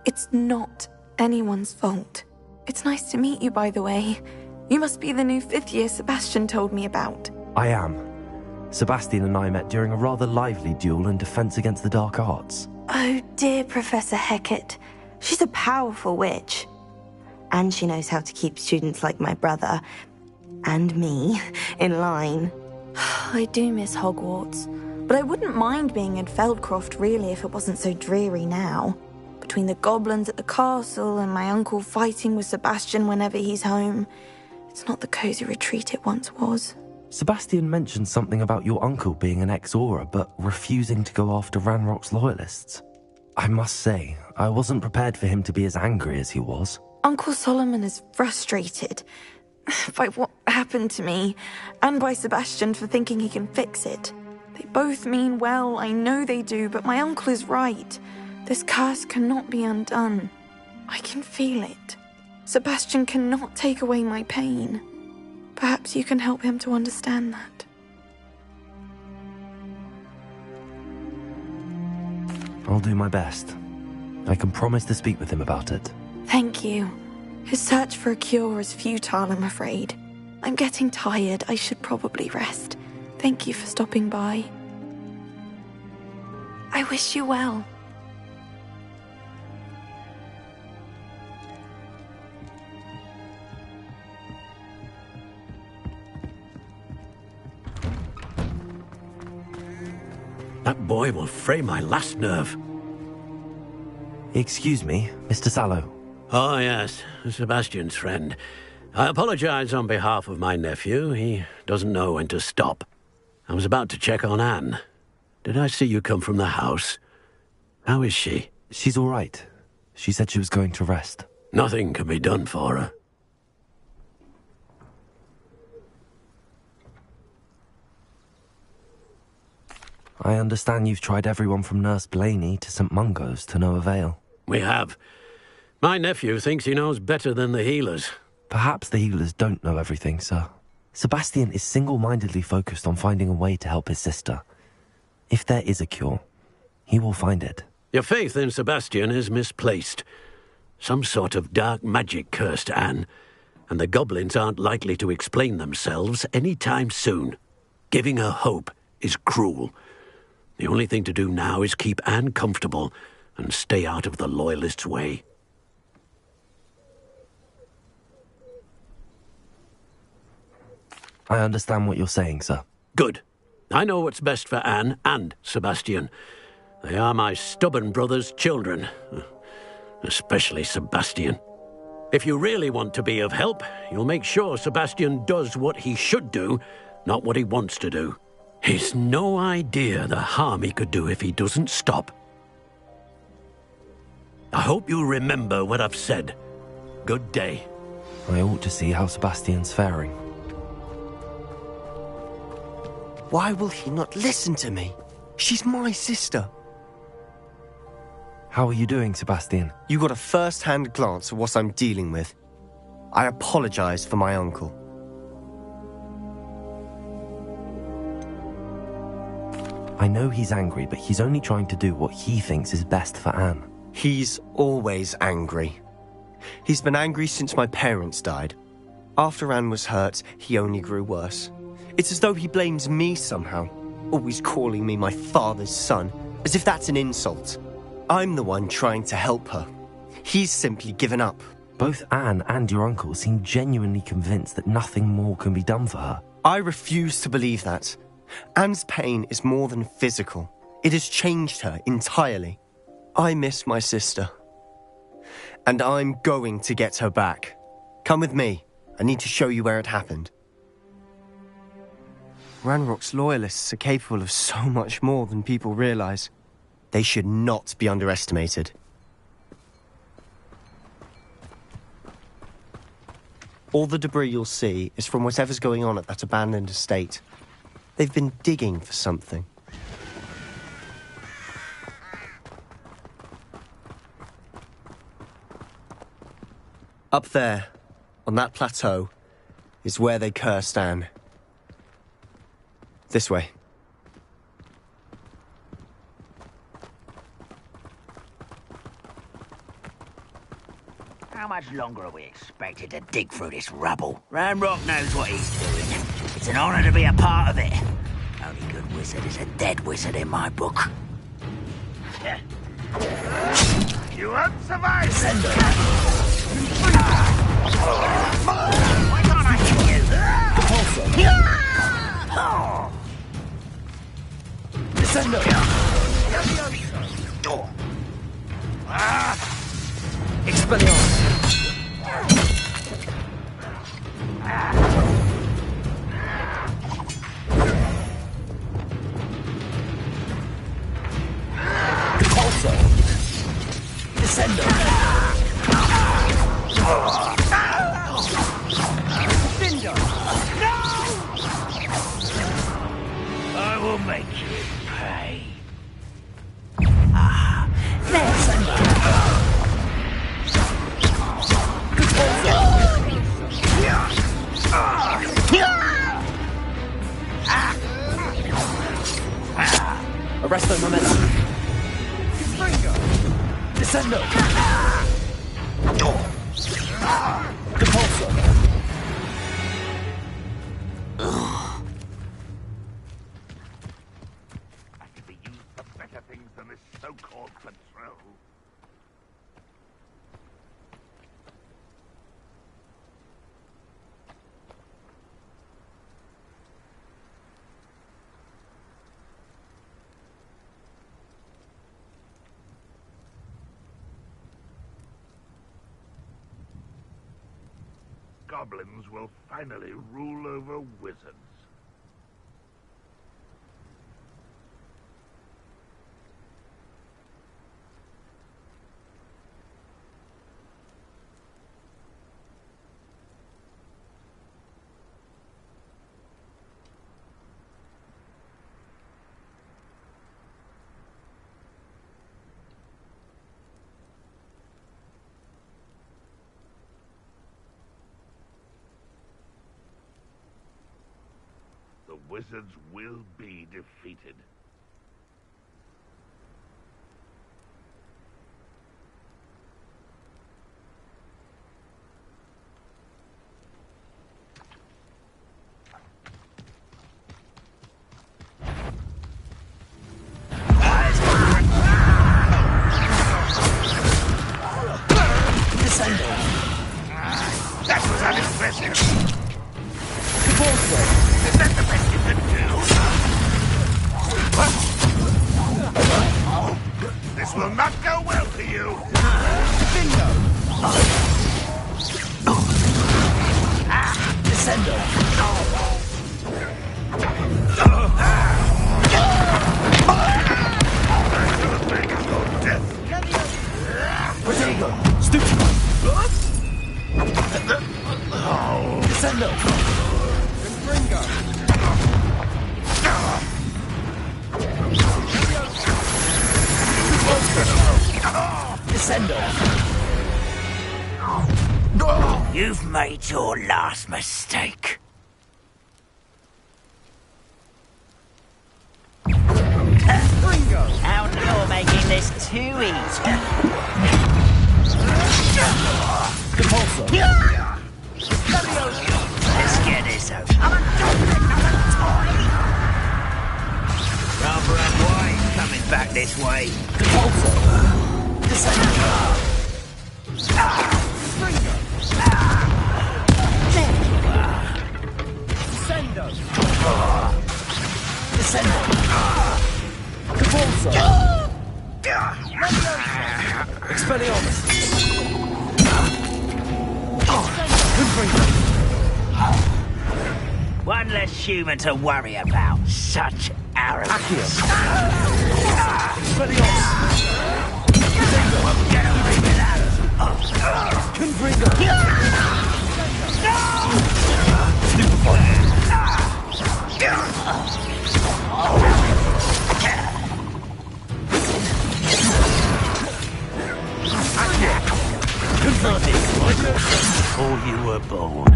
It's not anyone's fault. It's nice to meet you, by the way. You must be the new 5th year Sebastian told me about. I am. Sebastian and I met during a rather lively duel in Defense Against the Dark Arts. Oh, dear Professor Hecat. She's a powerful witch. And she knows how to keep students like my brother, and me, in line. I do miss Hogwarts, but I wouldn't mind being in Feldcroft, really, if it wasn't so dreary now. Between the goblins at the castle and my uncle fighting with Sebastian whenever he's home, it's not the cosy retreat it once was. Sebastian mentioned something about your uncle being an ex-Auror, but refusing to go after Ranrock's loyalists. I must say, I wasn't prepared for him to be as angry as he was. Uncle Solomon is frustrated by what happened to me, and by Sebastian for thinking he can fix it. They both mean well, I know they do, but my uncle is right. This curse cannot be undone. I can feel it. Sebastian cannot take away my pain. Perhaps you can help him to understand that. I'll do my best. I can promise to speak with him about it. Thank you. His search for a cure is futile, I'm afraid. I'm getting tired. I should probably rest. Thank you for stopping by. I wish you well. That boy will fray my last nerve. Excuse me, Mr. Sallow. Oh, yes, Sebastian's friend. I apologize on behalf of my nephew. He doesn't know when to stop. I was about to check on Anne. Did I see you come from the house? How is she? She's all right. She said she was going to rest. Nothing can be done for her. I understand you've tried everyone from Nurse Blaney to St. Mungo's to no avail. We have. My nephew thinks he knows better than the healers. Perhaps the healers don't know everything, sir. Sebastian is single-mindedly focused on finding a way to help his sister. If there is a cure, he will find it. Your faith in Sebastian is misplaced. Some sort of dark magic cursed Anne, and the goblins aren't likely to explain themselves any time soon. Giving her hope is cruel. The only thing to do now is keep Anne comfortable and stay out of the Loyalists' way. I understand what you're saying, sir. Good. I know what's best for Anne and Sebastian. They are my stubborn brother's children. Especially Sebastian. If you really want to be of help, you'll make sure Sebastian does what he should do, not what he wants to do. He's no idea the harm he could do if he doesn't stop. I hope you remember what I've said. Good day. I ought to see how Sebastian's faring. Why will he not listen to me? She's my sister. How are you doing, Sebastian? You got a first-hand glance at what I'm dealing with. I apologize for my uncle. I know he's angry, but he's only trying to do what he thinks is best for Anne. He's always angry. He's been angry since my parents died. After Anne was hurt, he only grew worse. It's as though he blames me somehow, always calling me my father's son, as if that's an insult. I'm the one trying to help her. He's simply given up. Both Anne and your uncle seem genuinely convinced that nothing more can be done for her. I refuse to believe that. Anne's pain is more than physical. It has changed her entirely. I miss my sister. And I'm going to get her back. Come with me. I need to show you where it happened. Ranrock's loyalists are capable of so much more than people realize. They should not be underestimated. All the debris you'll see is from whatever's going on at that abandoned estate. They've been digging for something. Up there, on that plateau, is where they cursed Anne. This way. How much longer are we expected to dig through this rubble? Ranrock knows what he's doing. It's an honor to be a part of it. Only good wizard is a dead wizard in my book. You won't survive! Send her. Why can't I hit you? Descendo! Expelliarmus! Repulso! Descendo! Cinder! No! I will make you pay. Ah, there, Cinder! Arresto momentum. Descendo. Repulso. I could be used for better things than this so-called patrol. Goblins will finally rule over wizards. The wizards will be defeated. That was unimpressive. Is that the best you can do? This will not go well for you. Bingo. Descendo. Protego. Stupid. Descendo. Ringo. Descendo. You've made your last mistake. Ringo. How you're making this too easy. Repulso. Let's get this over. I'm a dog, not a toy. Rather and White coming back this way. Repulso. Descendo. Ringo. Descendo. Descendo. Repulso. Expelliarmus. One less human to worry about. Such arrogance. Expelliarmus. Get away with that. Confringo. No! Stupefy. Confirm this. Before you were born.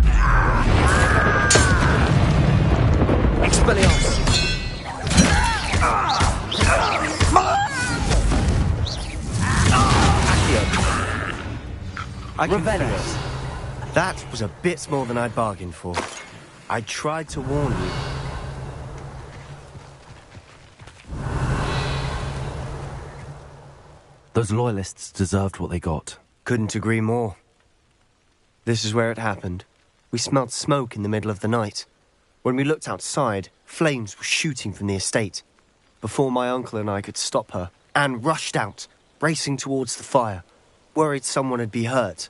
Expelliarmus! I confess, that was a bit more than I bargained for. I tried to warn you. Those loyalists deserved what they got. Couldn't agree more. This is where it happened. We smelled smoke in the middle of the night. When we looked outside, flames were shooting from the estate. Before my uncle and I could stop her, Anne rushed out, racing towards the fire, worried someone had been hurt.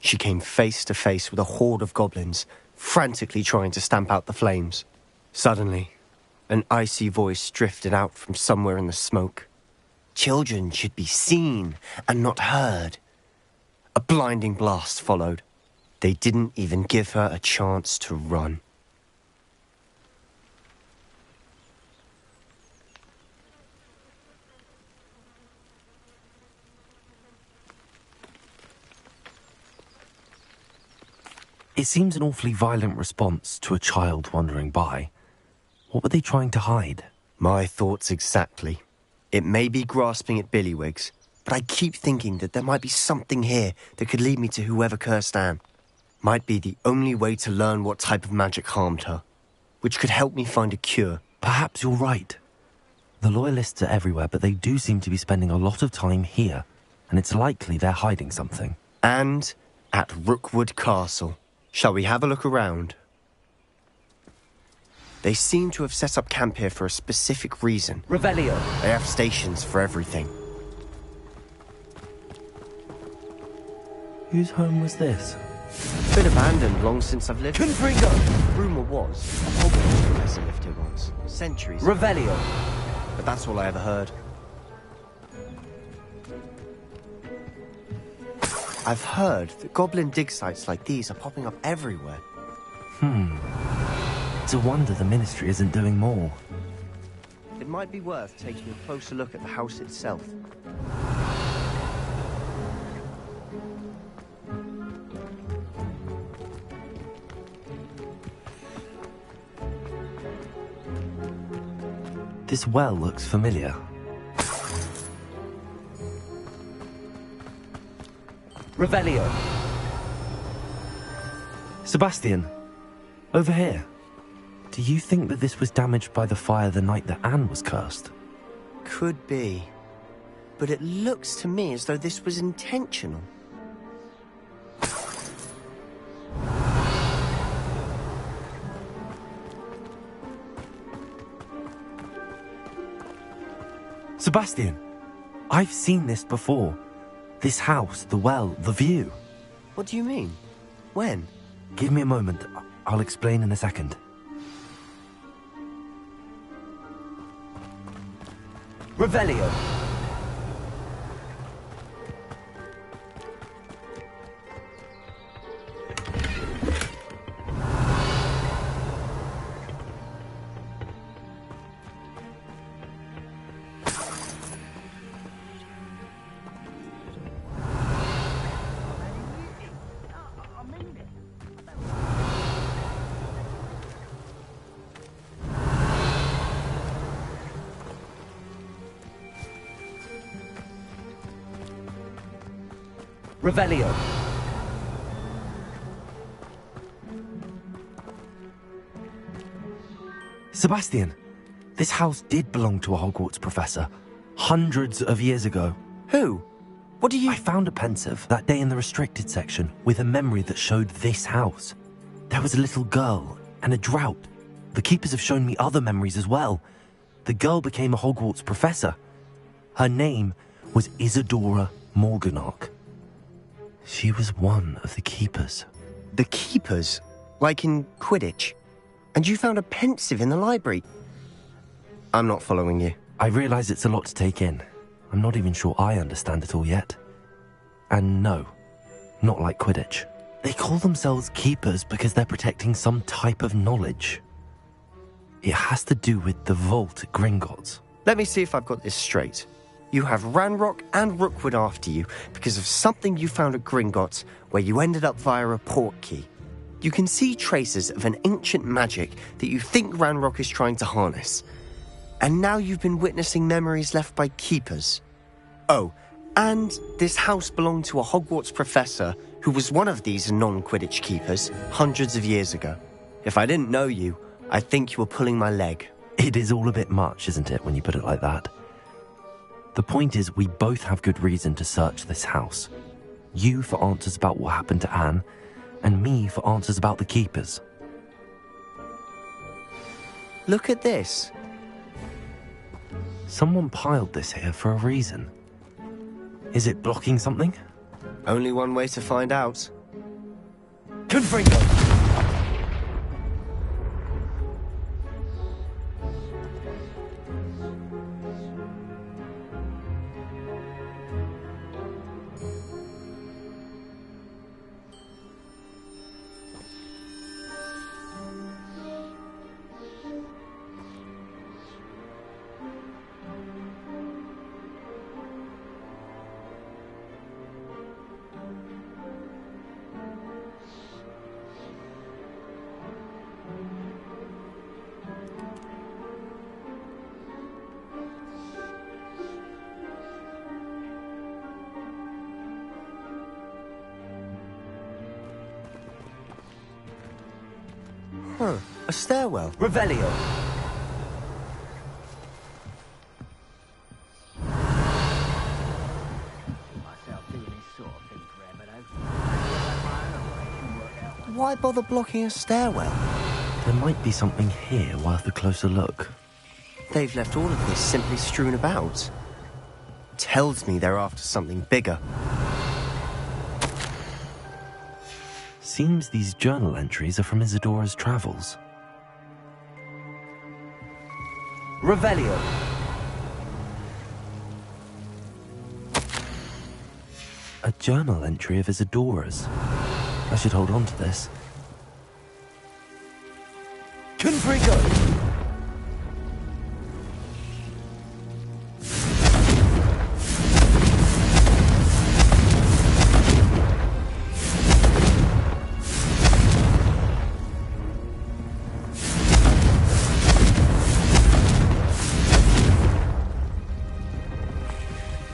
She came face to face with a horde of goblins, frantically trying to stamp out the flames. Suddenly, an icy voice drifted out from somewhere in the smoke. Children should be seen and not heard. A blinding blast followed. They didn't even give her a chance to run. It seems an awfully violent response to a child wandering by. What were they trying to hide? My thoughts exactly. It may be grasping at Billywigs, but I keep thinking that there might be something here that could lead me to whoever cursed Anne. Might be the only way to learn what type of magic harmed her, which could help me find a cure. Perhaps you're right. The Loyalists are everywhere, but they do seem to be spending a lot of time here, and it's likely they're hiding something. And at Rookwood Castle. Shall we have a look around? They seem to have set up camp here for a specific reason. Revelio. They have stations for everything. Whose home was this? Been abandoned long since I've lived here. Confringo! Rumour was a Hogwarts professor lived here once. Centuries ago. Revelio. But that's all I ever heard. I've heard that goblin dig sites like these are popping up everywhere. It's a wonder the Ministry isn't doing more. It might be worth taking a closer look at the house itself. This well looks familiar. Revelio. Sebastian, over here. Do you think that this was damaged by the fire the night that Anne was cursed? Could be. But it looks to me as though this was intentional. Sebastian, I've seen this before. This house, the well, the view. What do you mean? When? Give me a moment. I'll explain in a second. Revelio. Revelio. Sebastian, this house did belong to a Hogwarts professor. Hundreds of years ago. Who? What do you... I found a pensive that day in the restricted section with a memory that showed this house. There was a little girl and a drought. The keepers have shown me other memories as well. The girl became a Hogwarts professor. Her name was Isadora Morganach. She was one of the keepers. The keepers? Like in Quidditch? And you found a pensive in the library? I'm not following you. I realise it's a lot to take in. I'm not even sure I understand it all yet. And no, not like Quidditch. They call themselves keepers because they're protecting some type of knowledge. It has to do with the vault at Gringotts. Let me see if I've got this straight. You have Ranrock and Rookwood after you because of something you found at Gringotts, where you ended up via a port key. You can see traces of an ancient magic that you think Ranrock is trying to harness. And now you've been witnessing memories left by keepers. Oh, and this house belonged to a Hogwarts professor who was one of these non-Quidditch keepers hundreds of years ago. If I didn't know you, I think you were pulling my leg. It is all a bit much, isn't it, when you put it like that? The point is, we both have good reason to search this house. You for answers about what happened to Anne, and me for answers about the keepers. Look at this. Someone piled this here for a reason. Is it blocking something? Only one way to find out. Confringo! Huh, a stairwell. Revelio. Why bother blocking a stairwell? There might be something here worth a closer look. They've left all of this simply strewn about. Tells me they're after something bigger. Seems these journal entries are from Isadora's travels. Revelio. A journal entry of Isadora's. I should hold on to this. Confringo!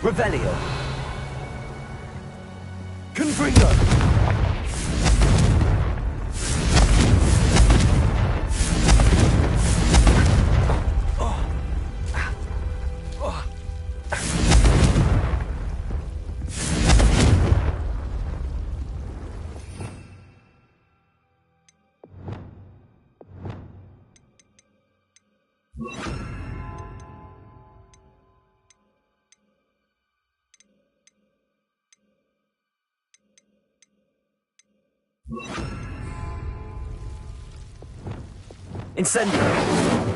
Revelio. Confringo. Incendio.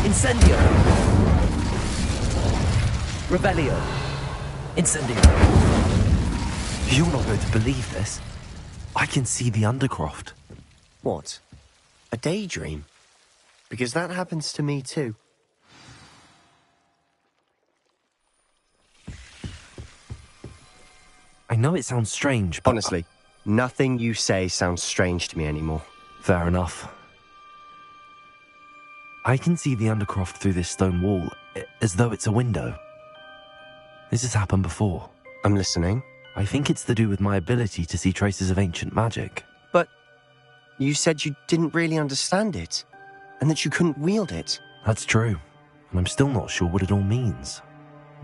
Incendio. Revelio. Incendio. You're not going to believe this. I can see the Undercroft. What? A daydream? Because that happens to me too. I know it sounds strange, but... Honestly, nothing you say sounds strange to me anymore. Fair enough. I can see the Undercroft through this stone wall, as though it's a window. This has happened before. I'm listening. I think it's to do with my ability to see traces of ancient magic. But you said you didn't really understand it, and that you couldn't wield it. That's true, and I'm still not sure what it all means.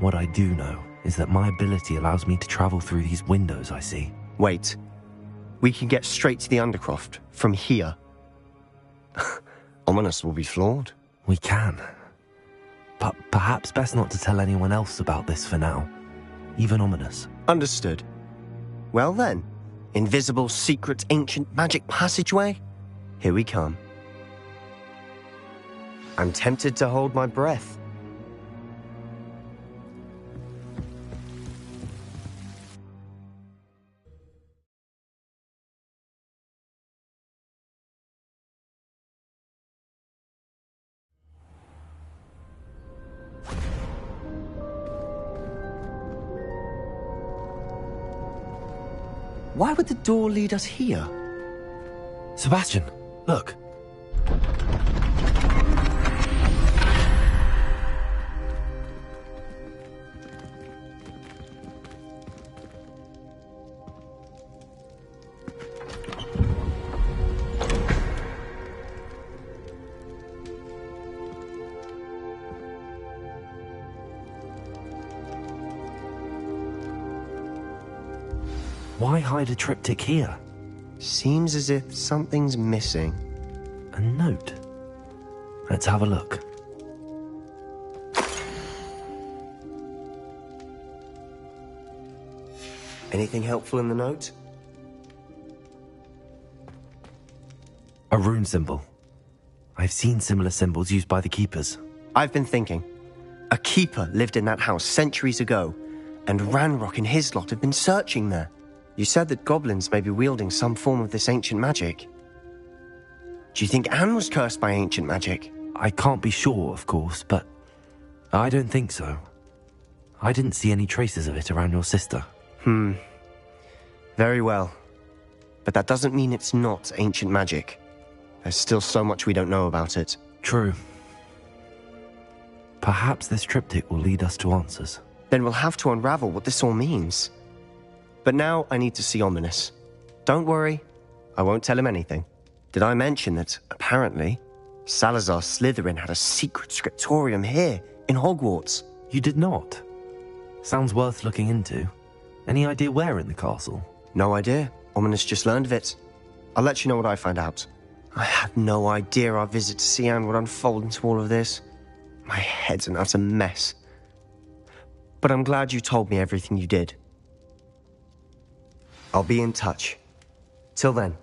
What I do know is that my ability allows me to travel through these windows I see. Wait. We can get straight to the Undercroft from here. Ominous will be flawed. We can. But perhaps best not to tell anyone else about this for now. Even ominous. Understood. Well then, invisible, secret, ancient magic passageway? Here we come. I'm tempted to hold my breath. Why would the door lead us here? Sebastian, look. Why hide a triptych here? Seems as if something's missing. A note. Let's have a look. Anything helpful in the note? A rune symbol. I've seen similar symbols used by the keepers. I've been thinking. A keeper lived in that house centuries ago, and Ranrock and his lot have been searching there. You said that goblins may be wielding some form of this ancient magic. Do you think Anne was cursed by ancient magic? I can't be sure, of course, but I don't think so. I didn't see any traces of it around your sister. Very well. But that doesn't mean it's not ancient magic. There's still so much we don't know about it. True. Perhaps this triptych will lead us to answers. Then we'll have to unravel what this all means. But now I need to see Ominous. Don't worry, I won't tell him anything. Did I mention that, apparently, Salazar Slytherin had a secret scriptorium here in Hogwarts? You did not? Sounds worth looking into. Any idea where in the castle? No idea. Ominous just learned of it. I'll let you know what I find out. I had no idea our visit to Cian would unfold into all of this. My head's an utter mess. But I'm glad you told me everything you did. I'll be in touch. Till then.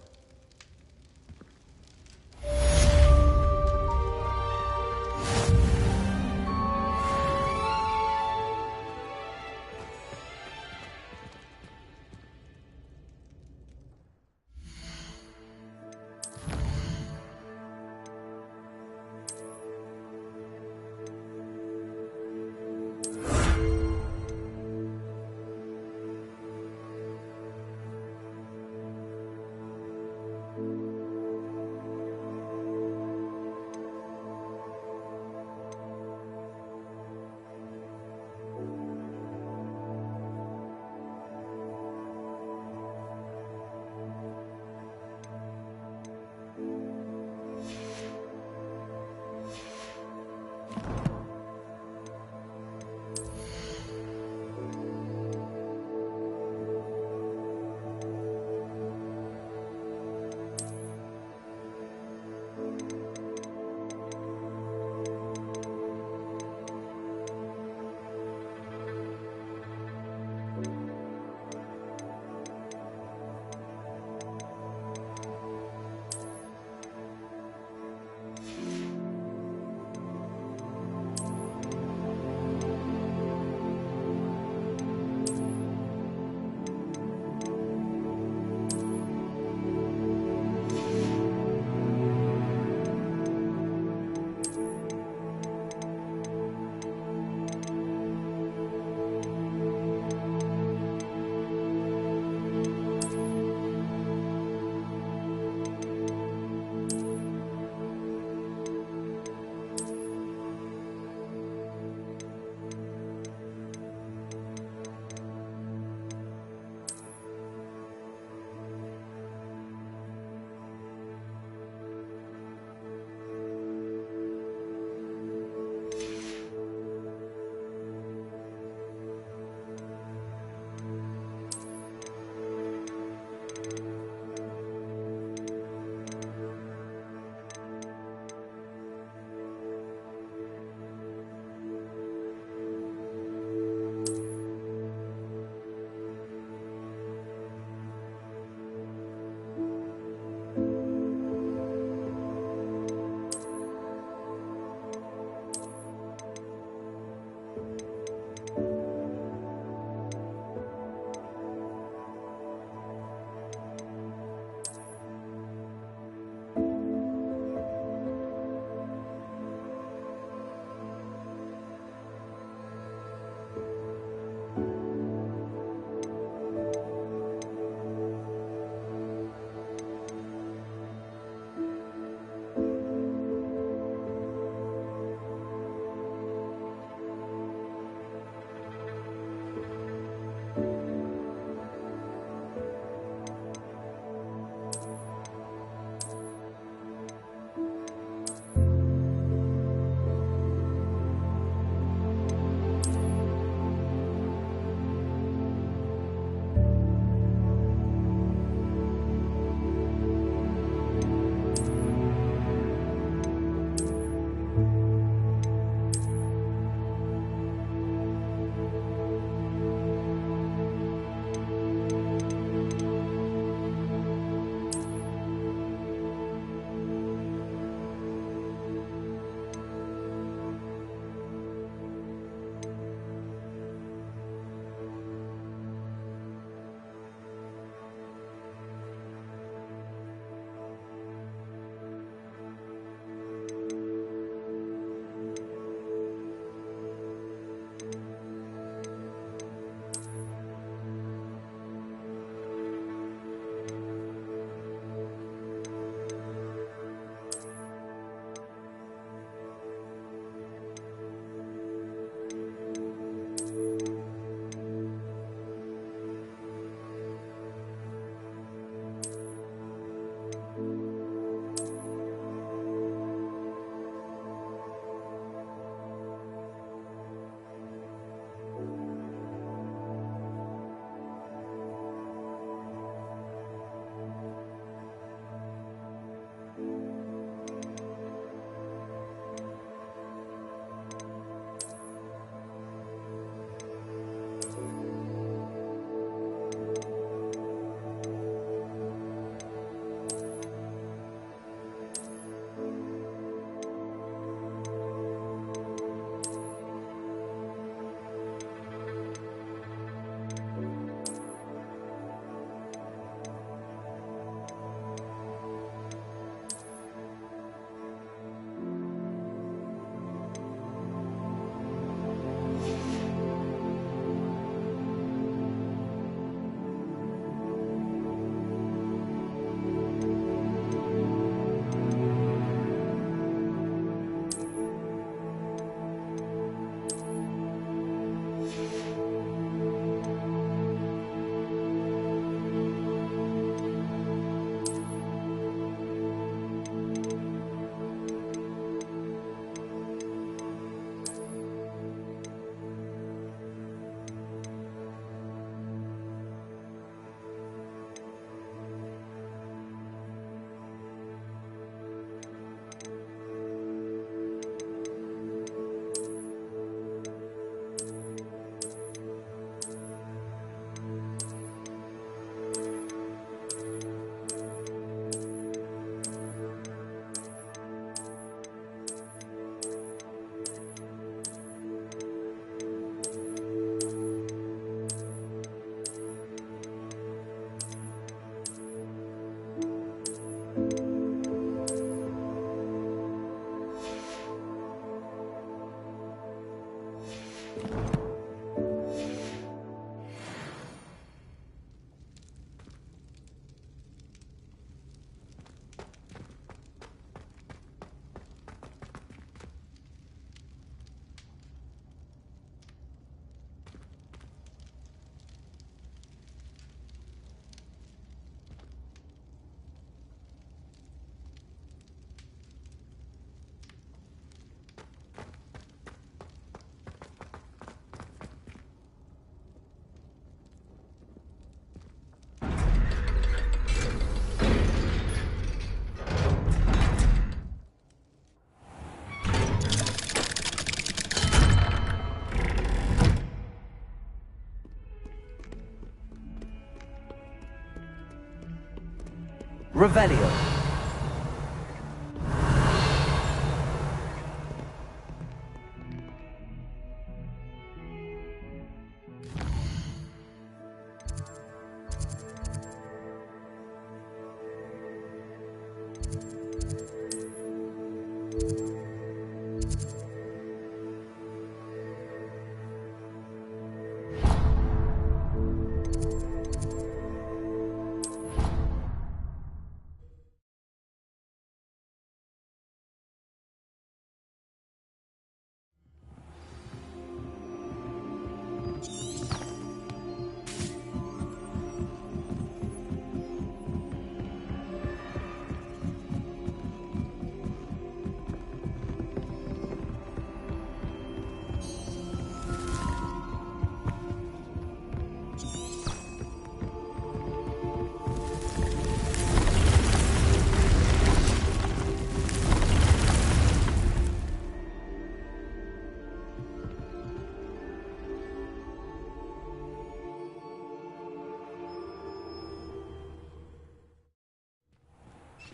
Revelio.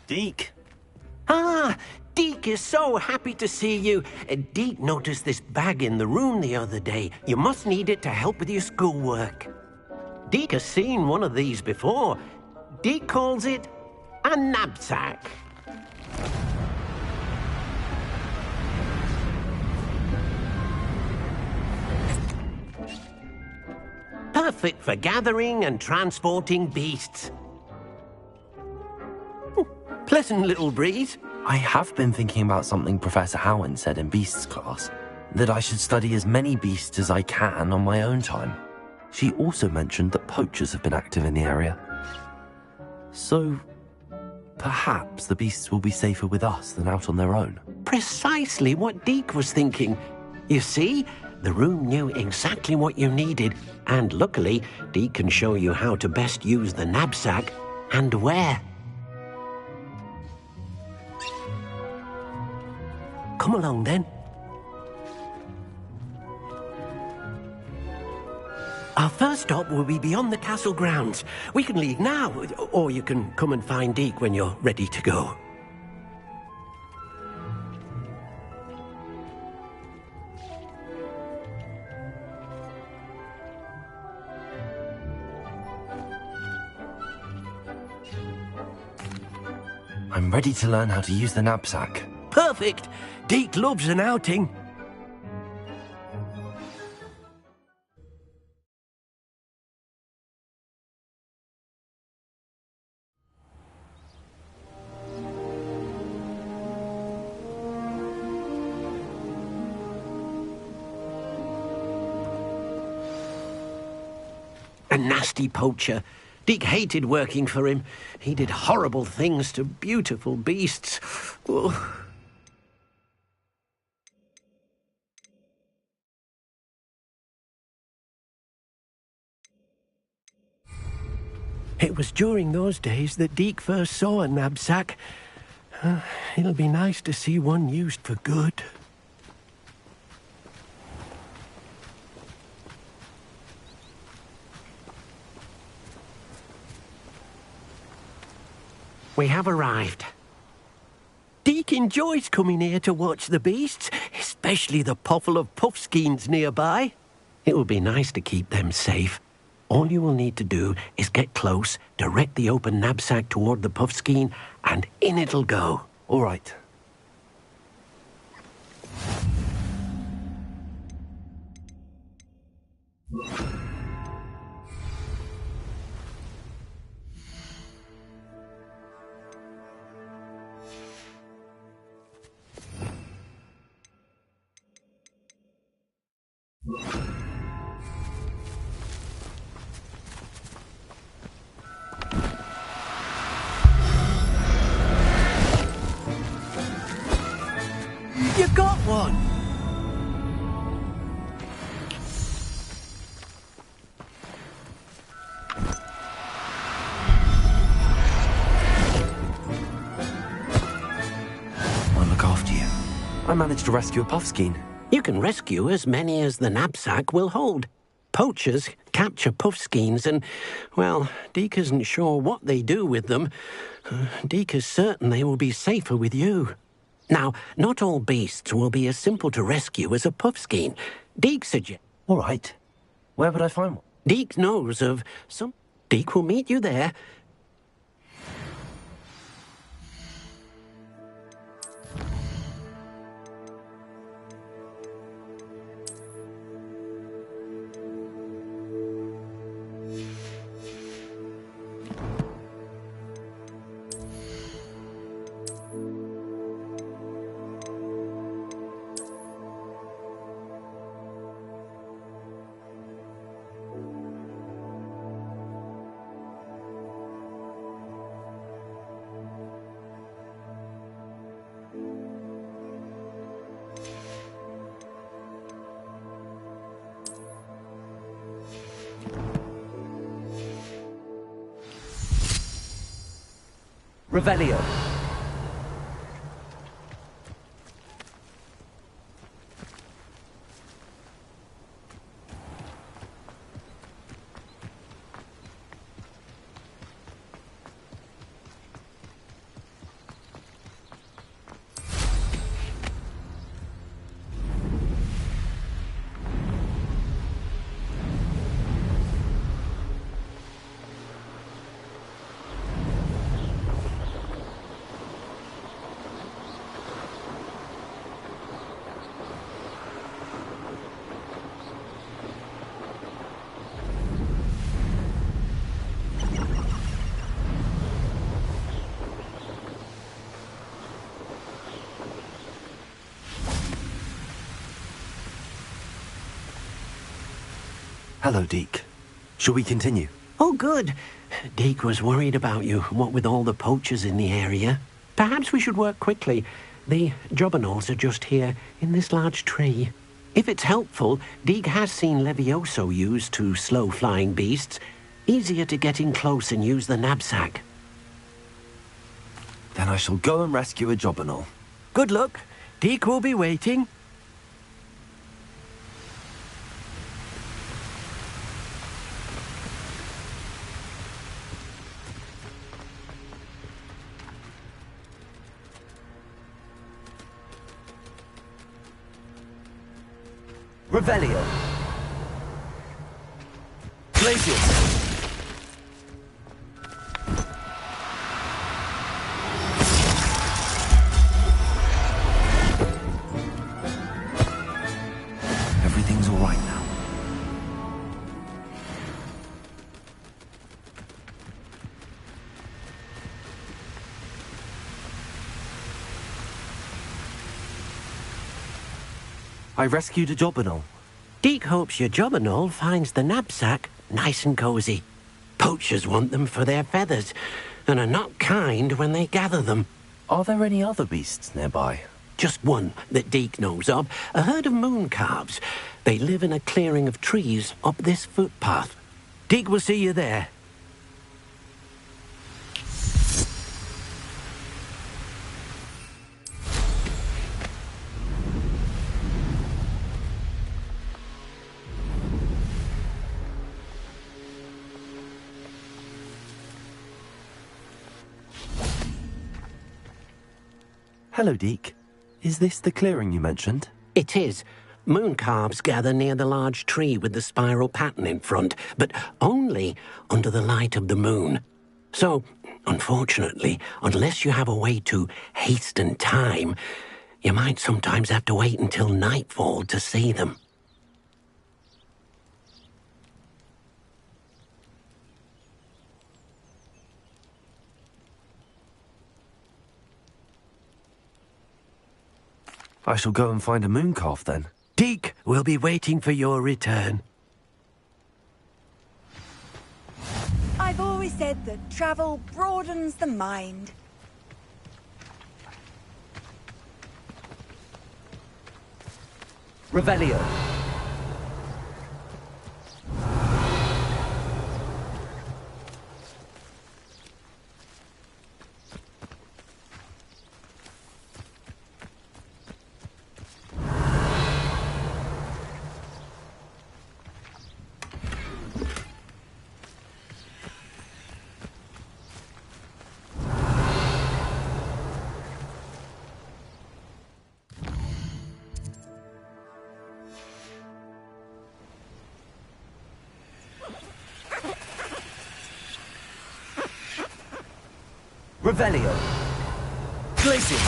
Deke. Ah, Deke is so happy to see you. Deke noticed this bag in the room the other day. You must need it to help with your schoolwork. Deke has seen one of these before. Deke calls it a knapsack. Perfect for gathering and transporting beasts. Pleasant little breeze. I have been thinking about something Professor Howard said in Beasts class, that I should study as many beasts as I can on my own time. She also mentioned that poachers have been active in the area. So, perhaps the beasts will be safer with us than out on their own. Precisely what Deke was thinking. You see, the room knew exactly what you needed, and luckily, Deke can show you how to best use the knapsack and where. Come along, then. Our first stop will be beyond the castle grounds. We can leave now, or you can come and find Deke when you're ready to go. I'm ready to learn how to use the knapsack. Perfect! Deke loves an outing. A nasty poacher. Deke hated working for him. He did horrible things to beautiful beasts. Oh. It was during those days that Deke first saw a knapsack. It'll be nice to see one used for good. We have arrived. Deke enjoys coming here to watch the beasts, especially the potful of puffskeins nearby. It will be nice to keep them safe. All you will need to do is get close, direct the open knapsack toward the puffskein, and in it'll go. All right. You got one! I'll look after you. I managed to rescue a puffskein. You can rescue as many as the knapsack will hold. Poachers capture puffskeins and, well, Deke isn't sure what they do with them. Deke is certain they will be safer with you. Now, not all beasts will be as simple to rescue as a puffskein. Deke suggests... All right. Where would I find one? Deke knows of some... Deke will meet you there. Revelio. Hello, Deke. Shall we continue? Oh, good. Deke was worried about you, what with all the poachers in the area. Perhaps we should work quickly. The jobberknolls are just here, in this large tree. If it's helpful, Deke has seen Levioso used to slow flying beasts. Easier to get in close and use the knapsack. Then I shall go and rescue a jobberknoll. Good luck. Deke will be waiting. Revelio. Glacius. Everything's all right now. I rescued a jobberknoll. Deke hopes your jobberknoll finds the knapsack nice and cozy. Poachers want them for their feathers, and are not kind when they gather them. Are there any other beasts nearby? Just one that Deke knows of, a herd of moon calves. They live in a clearing of trees up this footpath. Deke will see you there. Hello, Deke. Is this the clearing you mentioned? It is. Moon calves gather near the large tree with the spiral pattern in front, but only under the light of the moon. So, unfortunately, unless you have a way to hasten time, you might sometimes have to wait until nightfall to see them. I shall go and find a moon calf then. Deke will be waiting for your return. I've always said that travel broadens the mind. Revelio. Revelio. Place it.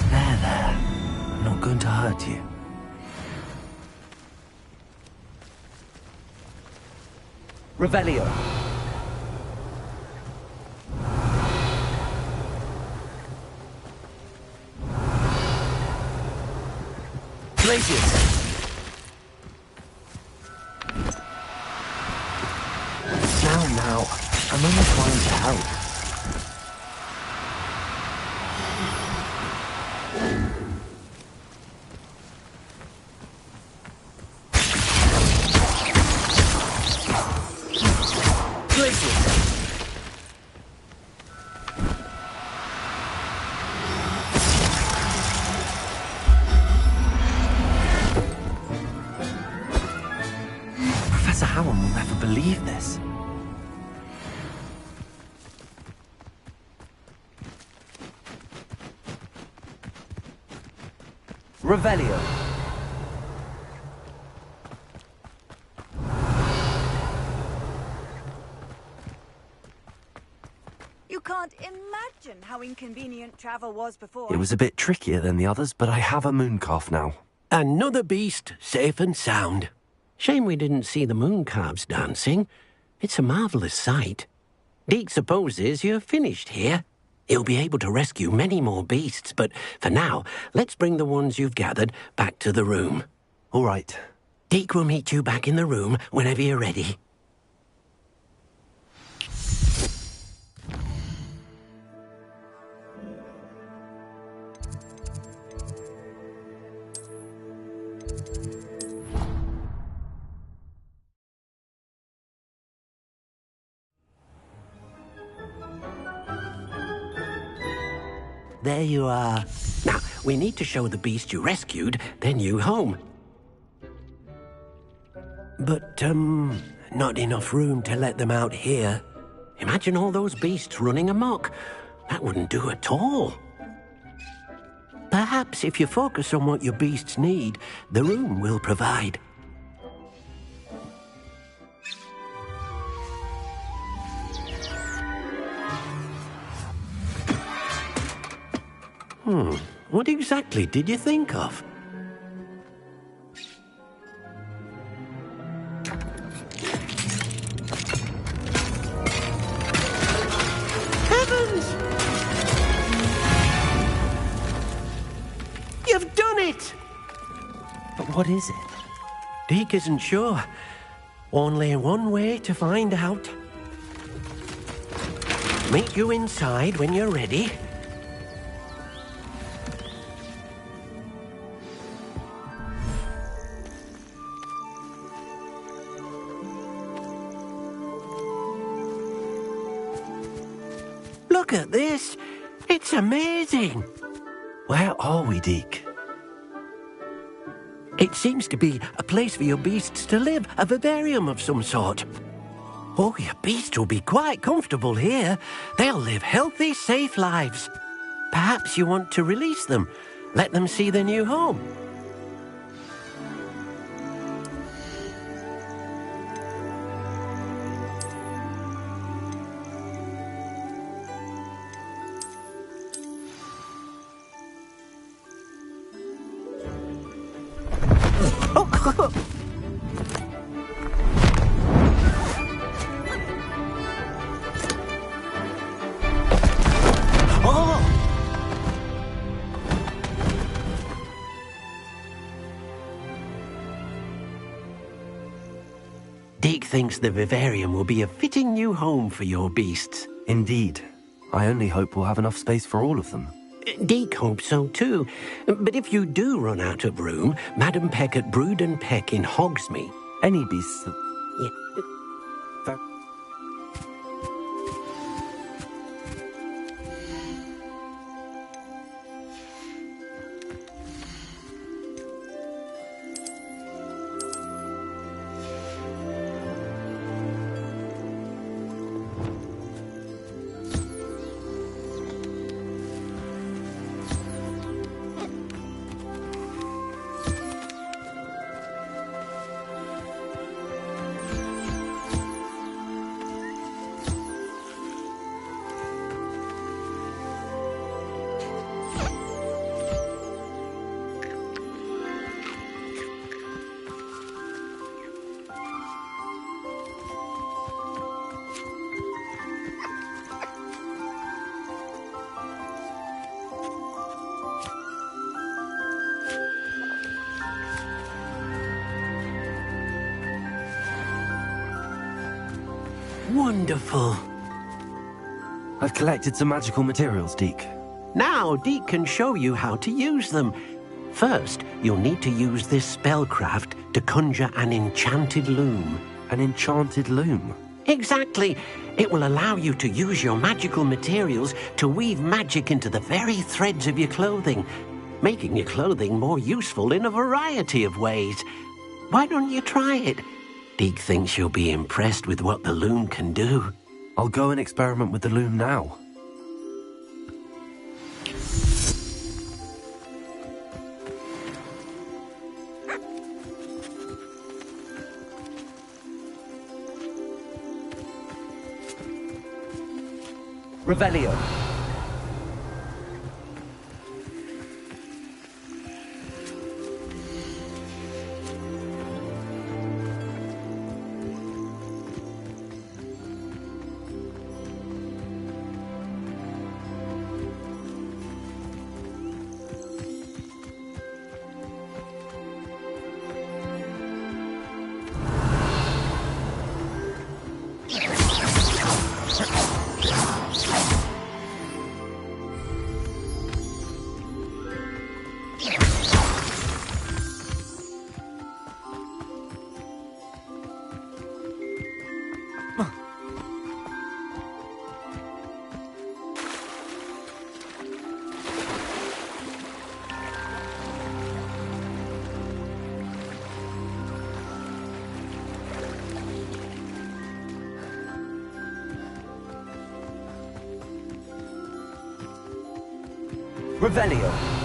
There. I'm not going to hurt you. Revelio. Place it. Now. I'm only trying to help. Place it. Professor Howard will never believe this. Revelio. You can't imagine how inconvenient travel was before. It was a bit trickier than the others, but I have a mooncalf now. Another beast, safe and sound. Shame we didn't see the mooncalves dancing. It's a marvellous sight. Deke supposes you're finished here. He'll be able to rescue many more beasts, but for now, let's bring the ones you've gathered back to the room. All right. Deke will meet you back in the room whenever you're ready. There you are. Now, we need to show the beast you rescued their new home. But, not enough room to let them out here. Imagine all those beasts running amok. That wouldn't do at all. Perhaps if you focus on what your beasts need, the room will provide. What exactly did you think of? Heavens! You've done it! But what is it? Deke isn't sure. Only one way to find out. Meet you inside when you're ready. Look at this. It's amazing. Where are we, Deke? It seems to be a place for your beasts to live, a vivarium of some sort. Oh, your beasts will be quite comfortable here. They'll live healthy, safe lives. Perhaps you want to release them, let them see their new home. Deke thinks the vivarium will be a fitting new home for your beasts. Indeed. I only hope we'll have enough space for all of them. Deke hopes so too. But if you do run out of room, Madam Peck at Brood and Peck in Hogsmeade. Any beasts that... Wonderful. I've collected some magical materials, Deke. Now, Deke can show you how to use them. First, you'll need to use this spellcraft to conjure an enchanted loom. An enchanted loom? Exactly. It will allow you to use your magical materials to weave magic into the very threads of your clothing, making your clothing more useful in a variety of ways. Why don't you try it? Deke thinks you'll be impressed with what the loom can do. I'll go and experiment with the loom now. Revelio. Revelio.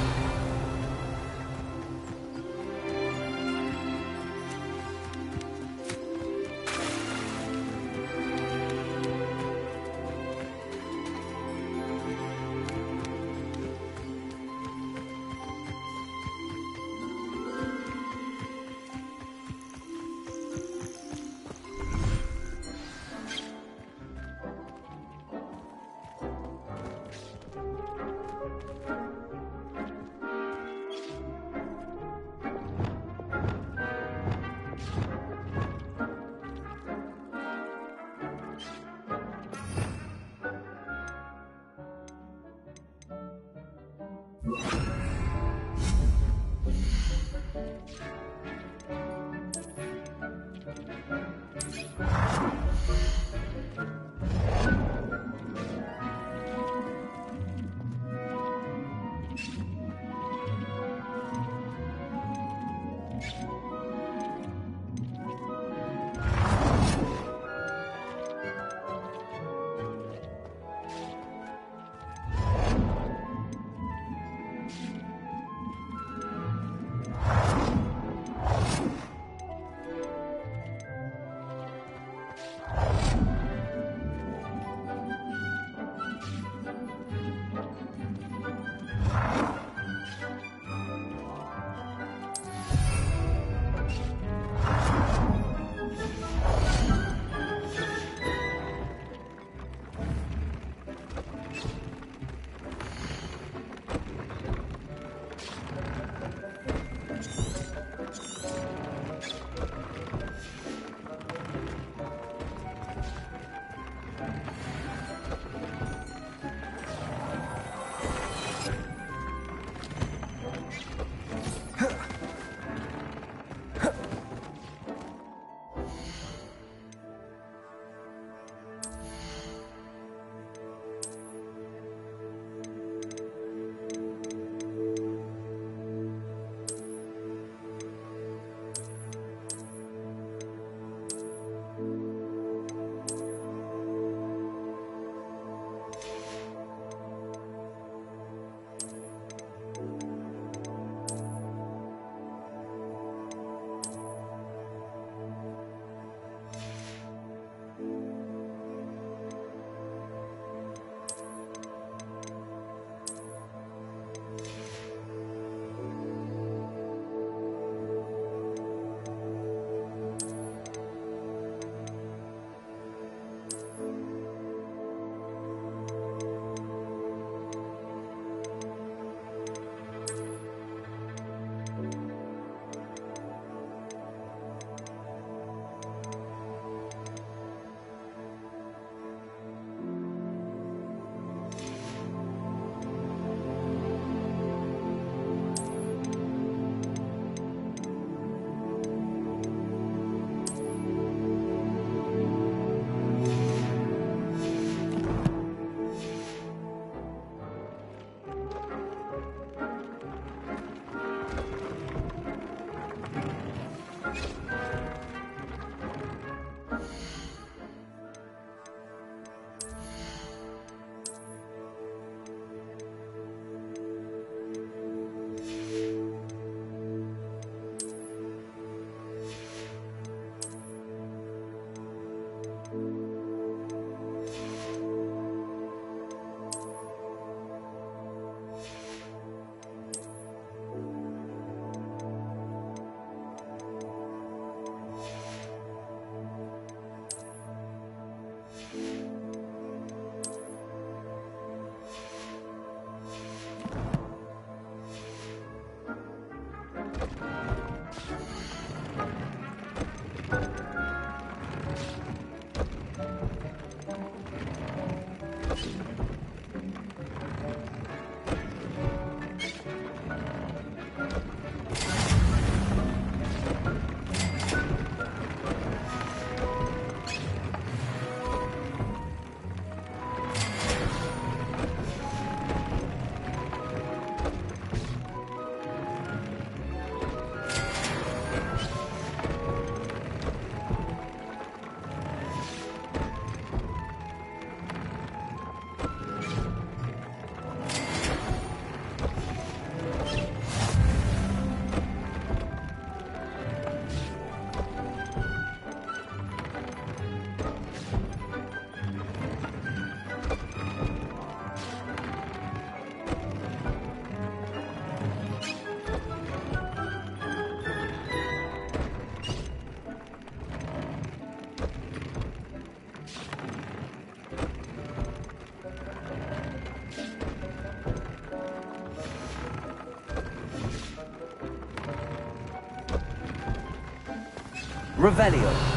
Revelio.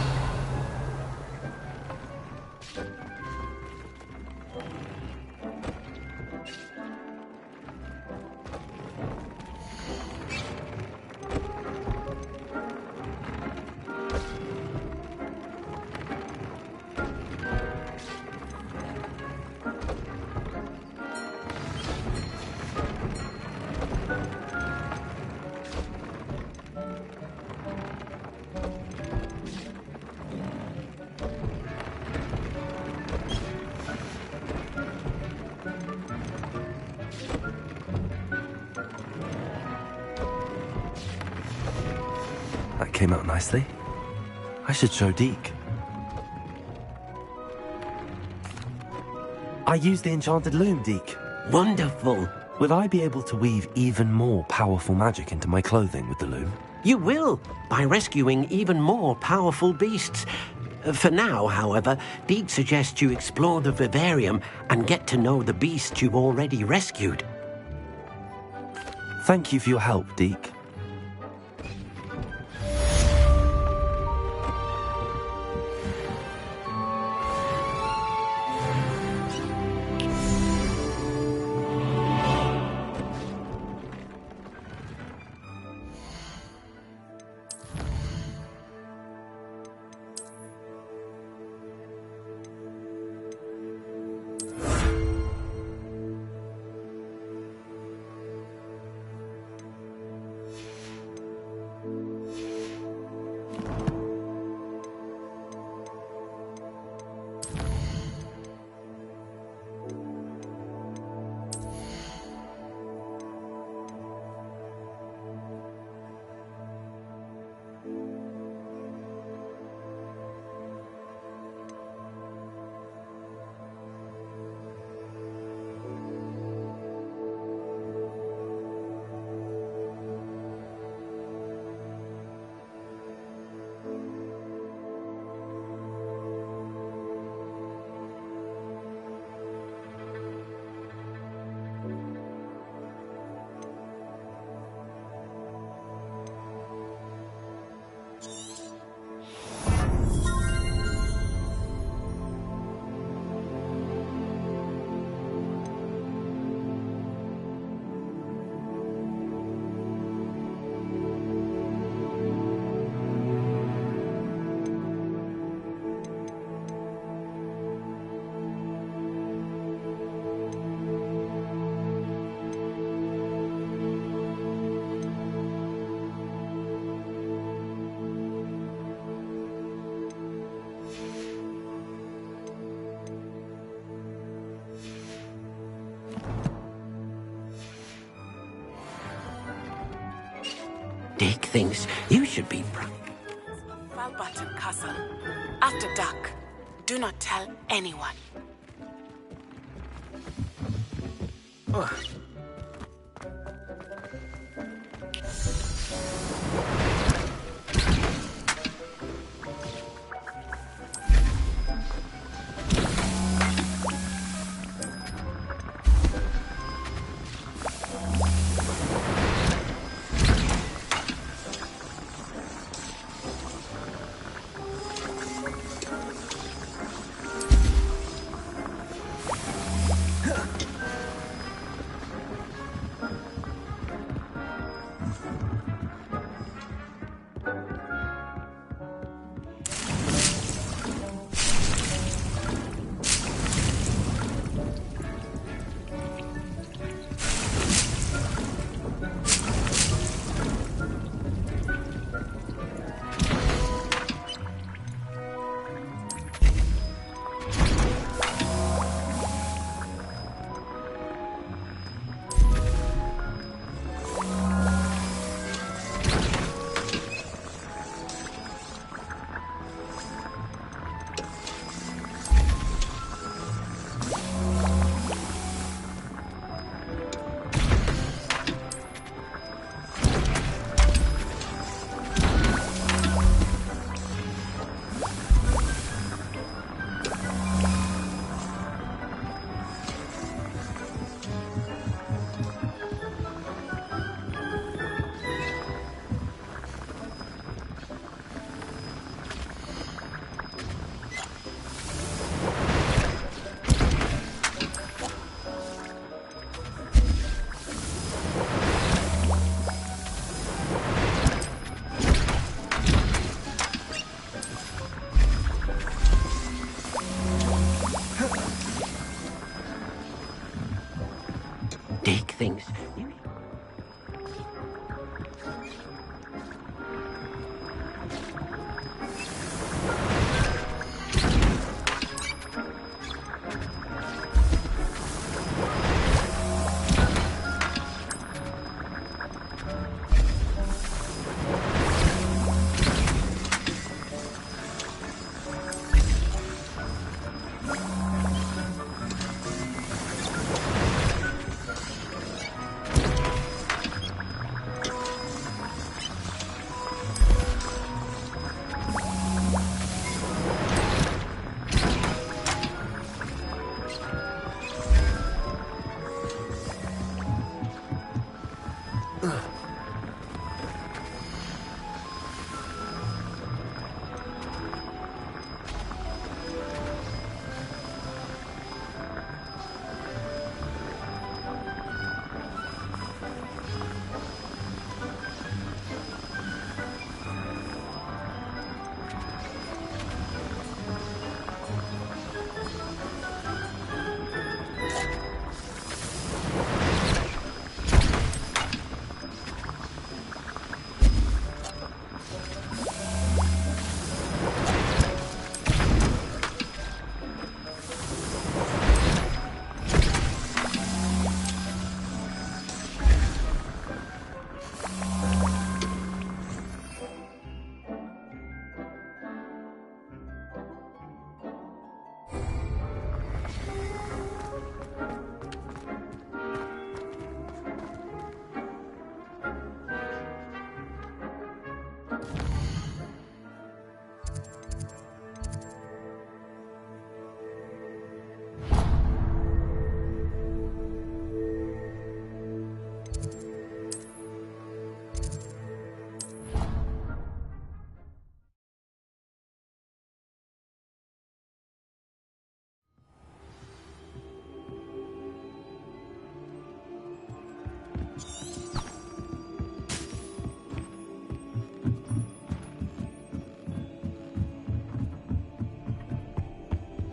That came out nicely. I should show Deke. I used the enchanted loom, Deke. Wonderful. Will I be able to weave even more powerful magic into my clothing with the loom? You will, by rescuing even more powerful beasts. For now, however, Deke suggests you explore the vivarium and get to know the beasts you've already rescued. Thank you for your help, Deke. Deke thinks you should be proud. Falbutton Castle. After dark. Do not tell anyone. Dick thinks...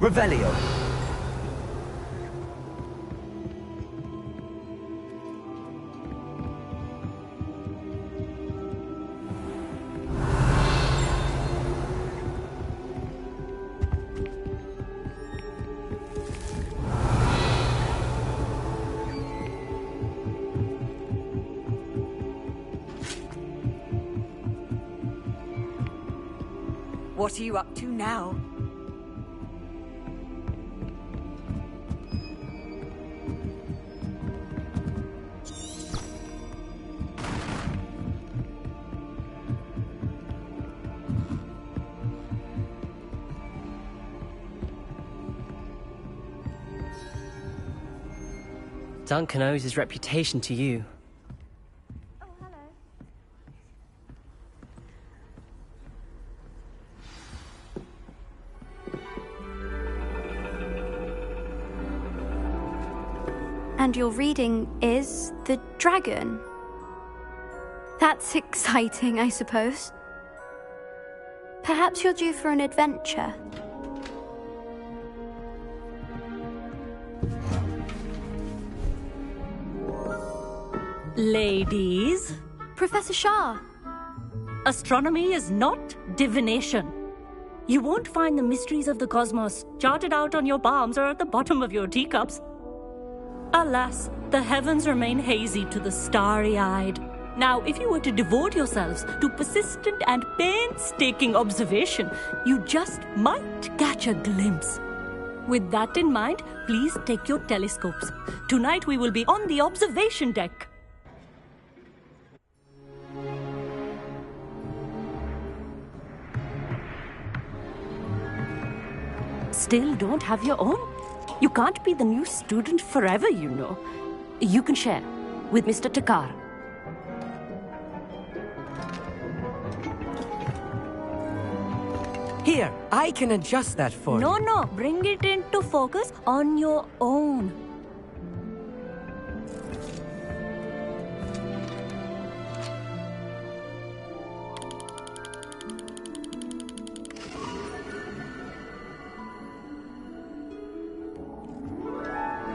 Revelio. What are you up to now? Duncan owes his reputation to you. Oh, hello. And your reading is The Dragon. That's exciting, I suppose. Perhaps you're due for an adventure. Ladies, Professor Shah. astronomy is not divination. You won't find the mysteries of the cosmos charted out on your palms or at the bottom of your teacups. Alas, the heavens remain hazy to the starry-eyed. Now, if you were to devote yourselves to persistent and painstaking observation, you just might catch a glimpse. With that in mind, please take your telescopes. Tonight we will be on the observation deck. Still don't have your own? You can't be the new student forever, you know. You can share with Mr. Takar. Here, I can adjust that for you. No, bring it into focus on your own.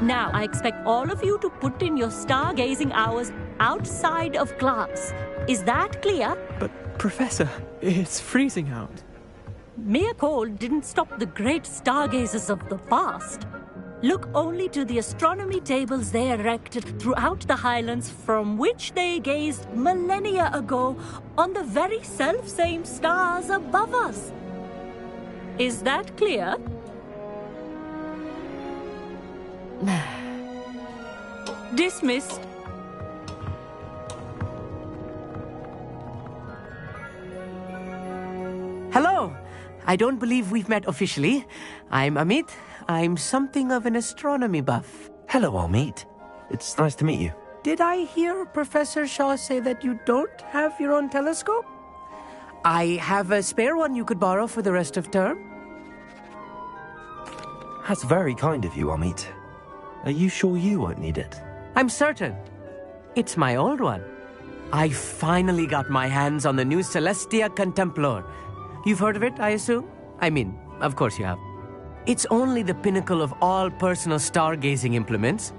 Now, I expect all of you to put in your stargazing hours outside of class. Is that clear? But, Professor, it's freezing out. Mere cold didn't stop the great stargazers of the past. Look only to the astronomy tables they erected throughout the Highlands from which they gazed millennia ago on the very self-same stars above us. Is that clear? Dismissed. Hello. I don't believe we've met officially. I'm Amit. I'm something of an astronomy buff. Hello, Amit. It's nice to meet you. Did I hear Professor Shaw say that you don't have your own telescope? I have a spare one you could borrow for the rest of term. That's very kind of you, Amit. Are you sure you won't need it? I'm certain. It's my old one. I finally got my hands on the new Celestia Contemplar. You've heard of it, I assume? I mean, of course you have. It's only the pinnacle of all personal stargazing implements.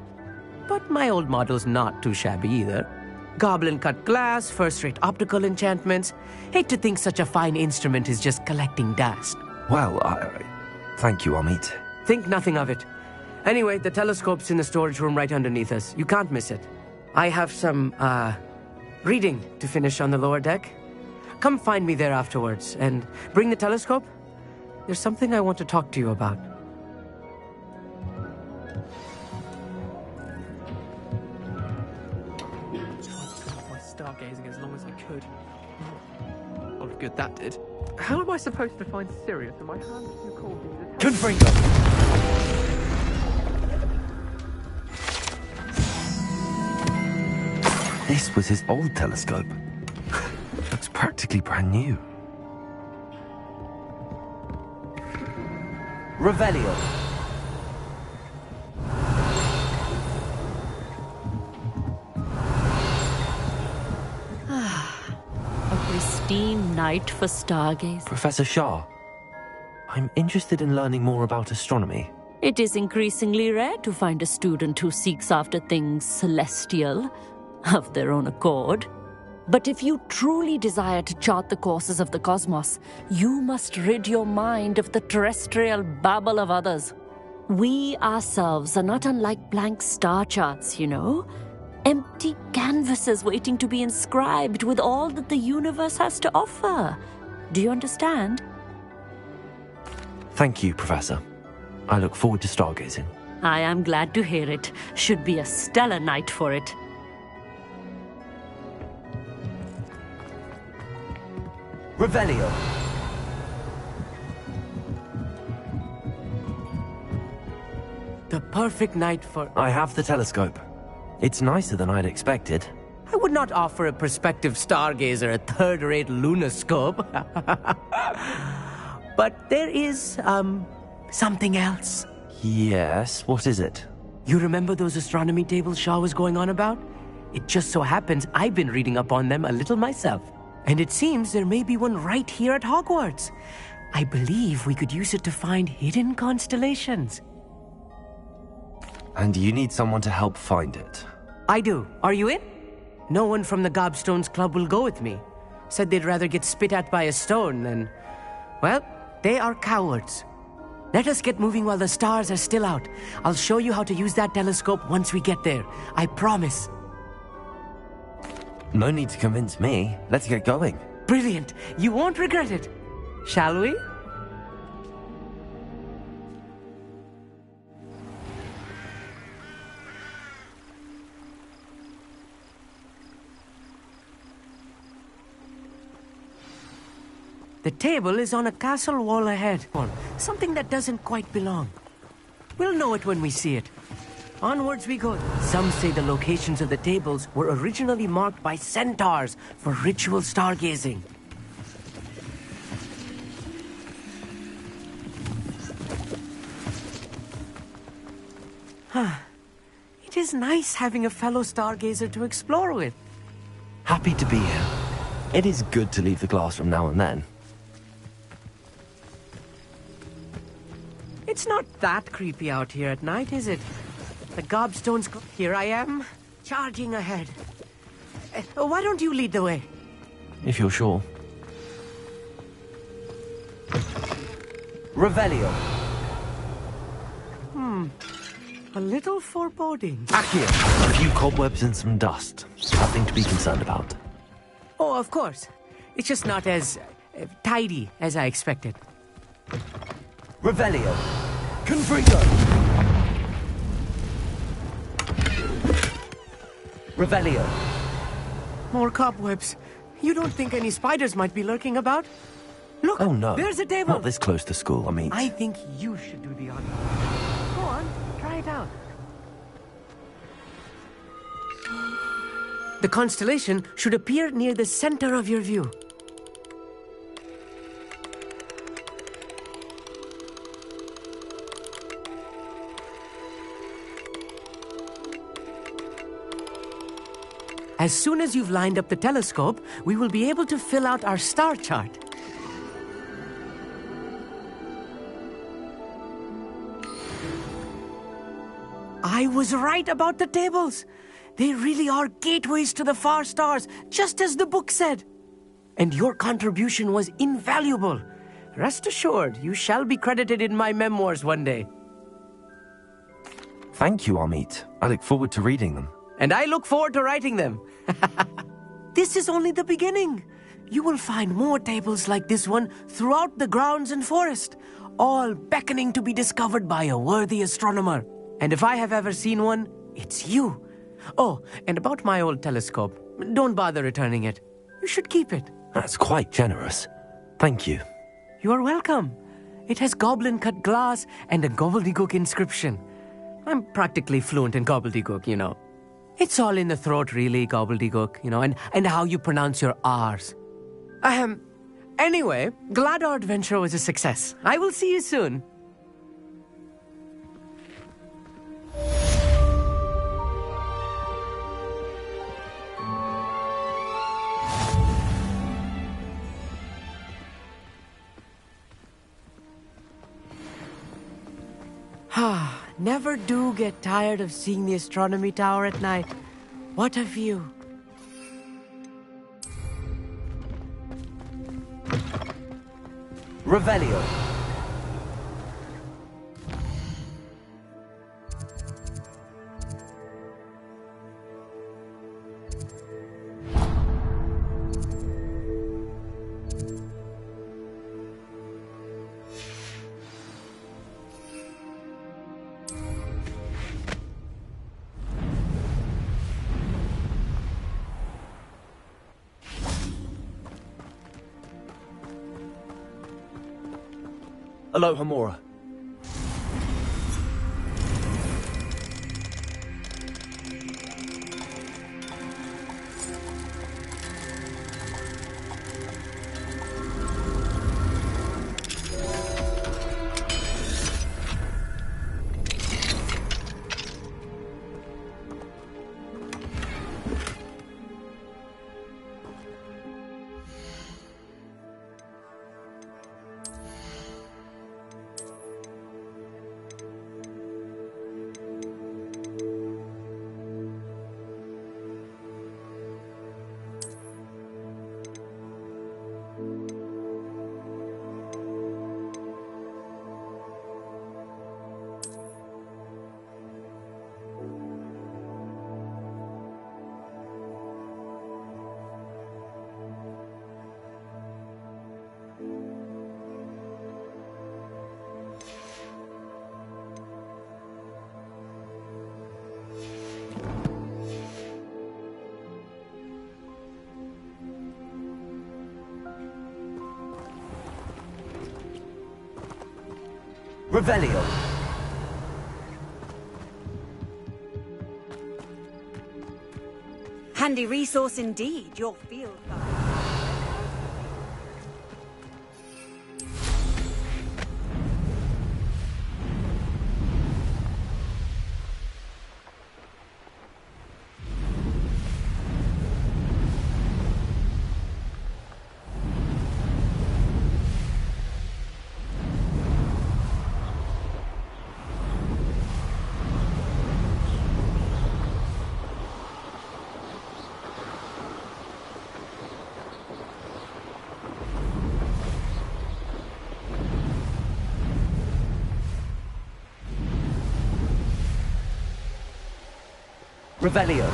But my old model's not too shabby either. Goblin-cut glass, first-rate optical enchantments. Hate to think such a fine instrument is just collecting dust. Well, thank you, Amit. Think nothing of it. Anyway, the telescope's in the storage room right underneath us. You can't miss it. I have some, reading to finish on the lower deck. Come find me there afterwards, and bring the telescope. There's something I want to talk to you about. My stargazing as long as I could. Oh, good, that did. How am I supposed to find Sirius in my hands too cold? Confringo! This was his old telescope. Looks practically brand new. Revelio. A pristine night for stargazing. Professor Shah, I'm interested in learning more about astronomy. It is increasingly rare to find a student who seeks after things celestial of their own accord. But if you truly desire to chart the courses of the cosmos, you must rid your mind of the terrestrial babble of others. We ourselves are not unlike blank star charts, you know? Empty canvases waiting to be inscribed with all that the universe has to offer. Do you understand? Thank you, Professor. I look forward to stargazing. I am glad to hear it. Should be a stellar night for it. Revelio. The perfect night for... I have the telescope. It's nicer than I'd expected. I would not offer a prospective stargazer a third-rate lunoscope. But there is, something else. Yes, what is it? You remember those astronomy tables Shaw was going on about? It just so happens I've been reading up on them a little myself. And it seems there may be one right here at Hogwarts. I believe we could use it to find hidden constellations. And you need someone to help find it. I do. Are you in? No one from the Gobstones Club will go with me. Said they'd rather get spit at by a stone than... Well, they are cowards. Let us get moving while the stars are still out. I'll show you how to use that telescope once we get there. I promise. No need to convince me. Let's get going. Brilliant. You won't regret it. Shall we? The table is on a castle wall ahead. Something that doesn't quite belong. We'll know it when we see it. Onwards we go. Some say the locations of the tables were originally marked by centaurs for ritual stargazing. It is nice having a fellow stargazer to explore with. Happy to be here. It is good to leave the classroom now and then. It's not that creepy out here at night, is it? The gobstones... Here I am, charging ahead. Why don't you lead the way? If you're sure. Revelio. A little foreboding. Accio. A few cobwebs and some dust. Nothing to be concerned about. Oh, of course. It's just not as tidy as I expected. Revelio. Confringo. Revelio. More cobwebs. You don't think any spiders might be lurking about? Look, Oh no. there's a table. Not this close to school, I mean. I think you should do the honor. Go on, try it out. The constellation should appear near the center of your view. As soon as you've lined up the telescope, we will be able to fill out our star chart. I was right about the tables. They really are gateways to the far stars, just as the book said. And your contribution was invaluable. Rest assured, you shall be credited in my memoirs one day. Thank you, Amit. I look forward to reading them. And I look forward to writing them. This is only the beginning. You will find more tables like this one throughout the grounds and forest, all beckoning to be discovered by a worthy astronomer. And if I have ever seen one, it's you. Oh, and about my old telescope, don't bother returning it. You should keep it. That's quite generous. Thank you. You are welcome. It has goblin-cut glass and a gobbledygook inscription. I'm practically fluent in gobbledygook, you know. It's all in the throat, really, gobbledygook, you know, and how you pronounce your R's. Anyway, glad our adventure was a success. I will see you soon. Never do get tired of seeing the astronomy tower at night. What a view. Revelio. Aloha Mora. Revelio. Handy resource indeed, your field guide. Revelio.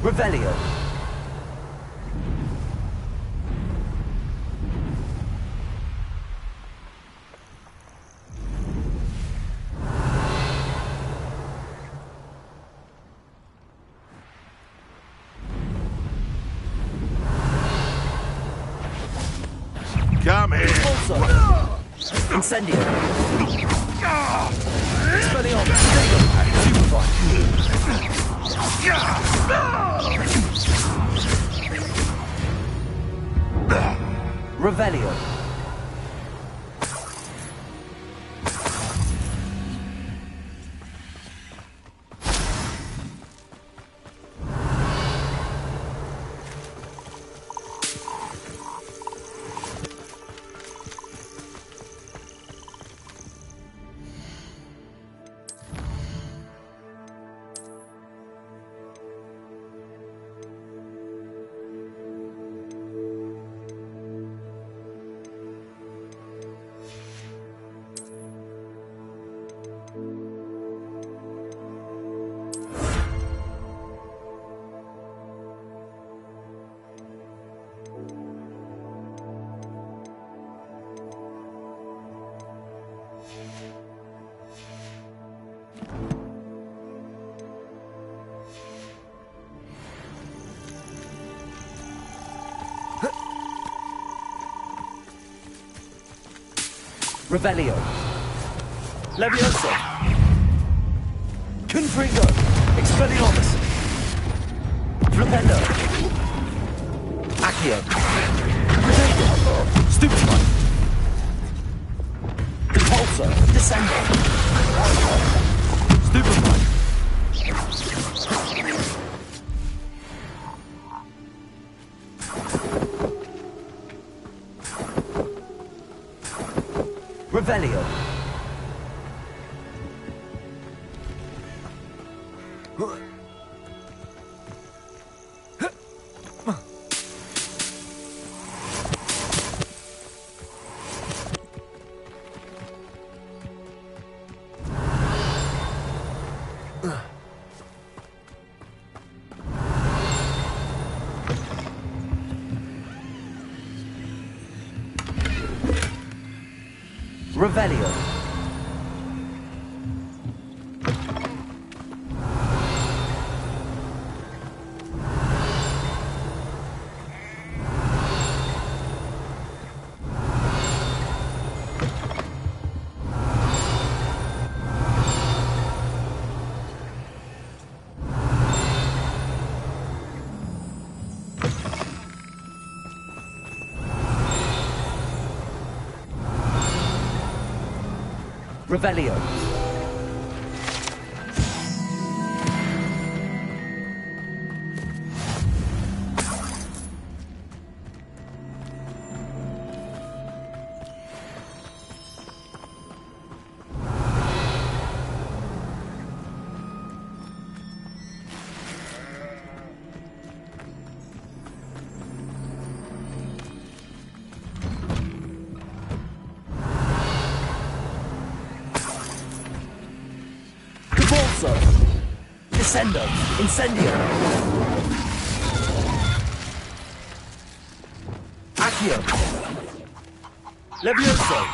Revelio. Come here. Incendio. Expelliarmus. Supervise. Revelio. Revelio. Levioso. Confringo. Expelliarmus. Flipendo. Accio. Stupefy. Impulso. Descendo. Stupefy. Revelio. Revelio. Revelio. Descendo. Incendio. Accio. Levioso.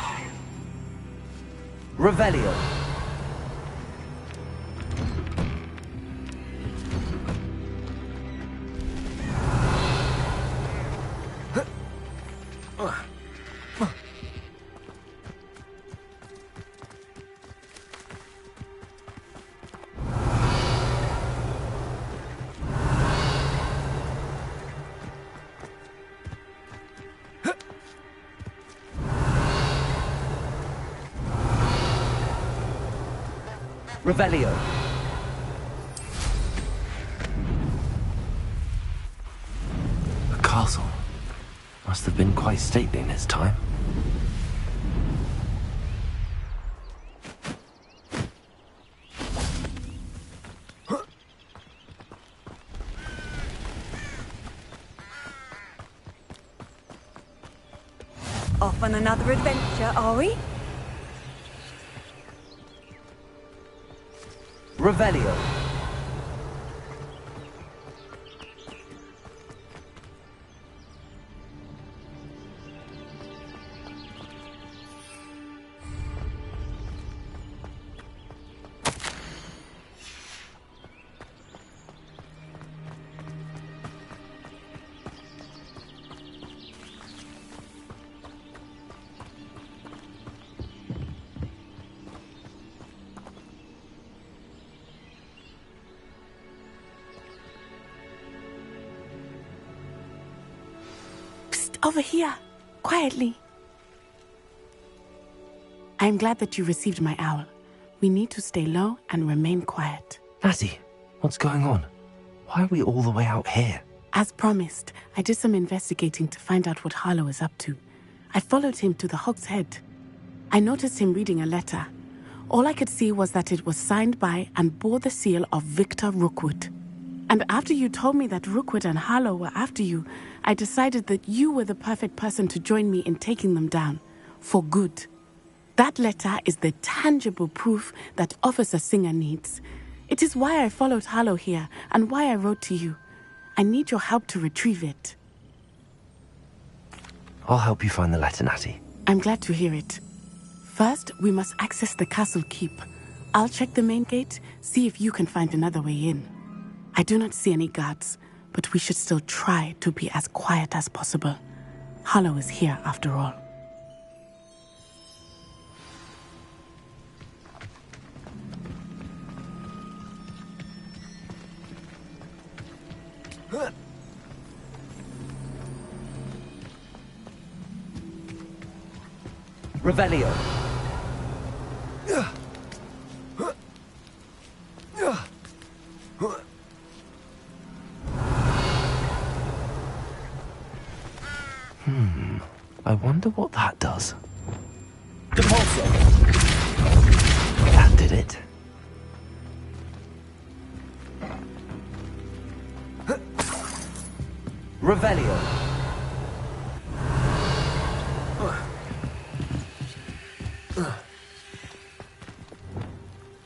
Revelio. Revelio. The castle must have been quite stately in its time. Off on another adventure, are we? Revelio. Over here, quietly. I'm glad that you received my owl. We need to stay low and remain quiet. Natty, what's going on? Why are we all the way out here? As promised, I did some investigating to find out what Harlow is up to. I followed him to the Hog's Head. I noticed him reading a letter. All I could see was that it was signed by and bore the seal of Victor Rookwood. And after you told me that Rookwood and Harlow were after you, I decided that you were the perfect person to join me in taking them down. For good. That letter is the tangible proof that Officer Singer needs. It is why I followed Harlow here and why I wrote to you. I need your help to retrieve it. I'll help you find the letter, Natty. I'm glad to hear it. First, we must access the castle keep. I'll check the main gate, see if you can find another way in. I do not see any guards, but we should still try to be as quiet as possible. Harlow is here after all. Revelio. I wonder what that does. Depulso. That did it. Revelio.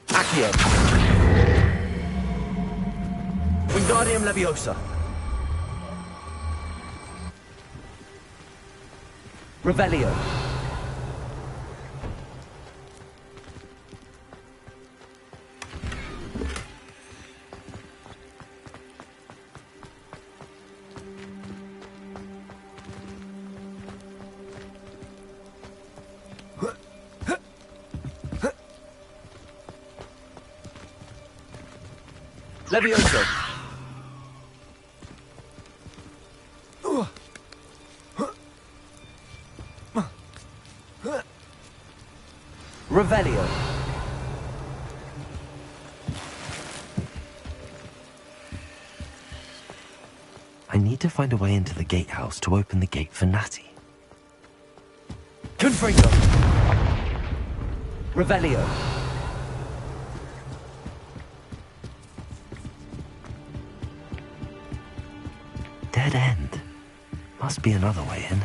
Accio. Wingardium Leviosa. Revelio. Levioso. Revelio. I need to find a way into the gatehouse to open the gate for Natty. Confringo. Revelio. Dead end. Must be another way in.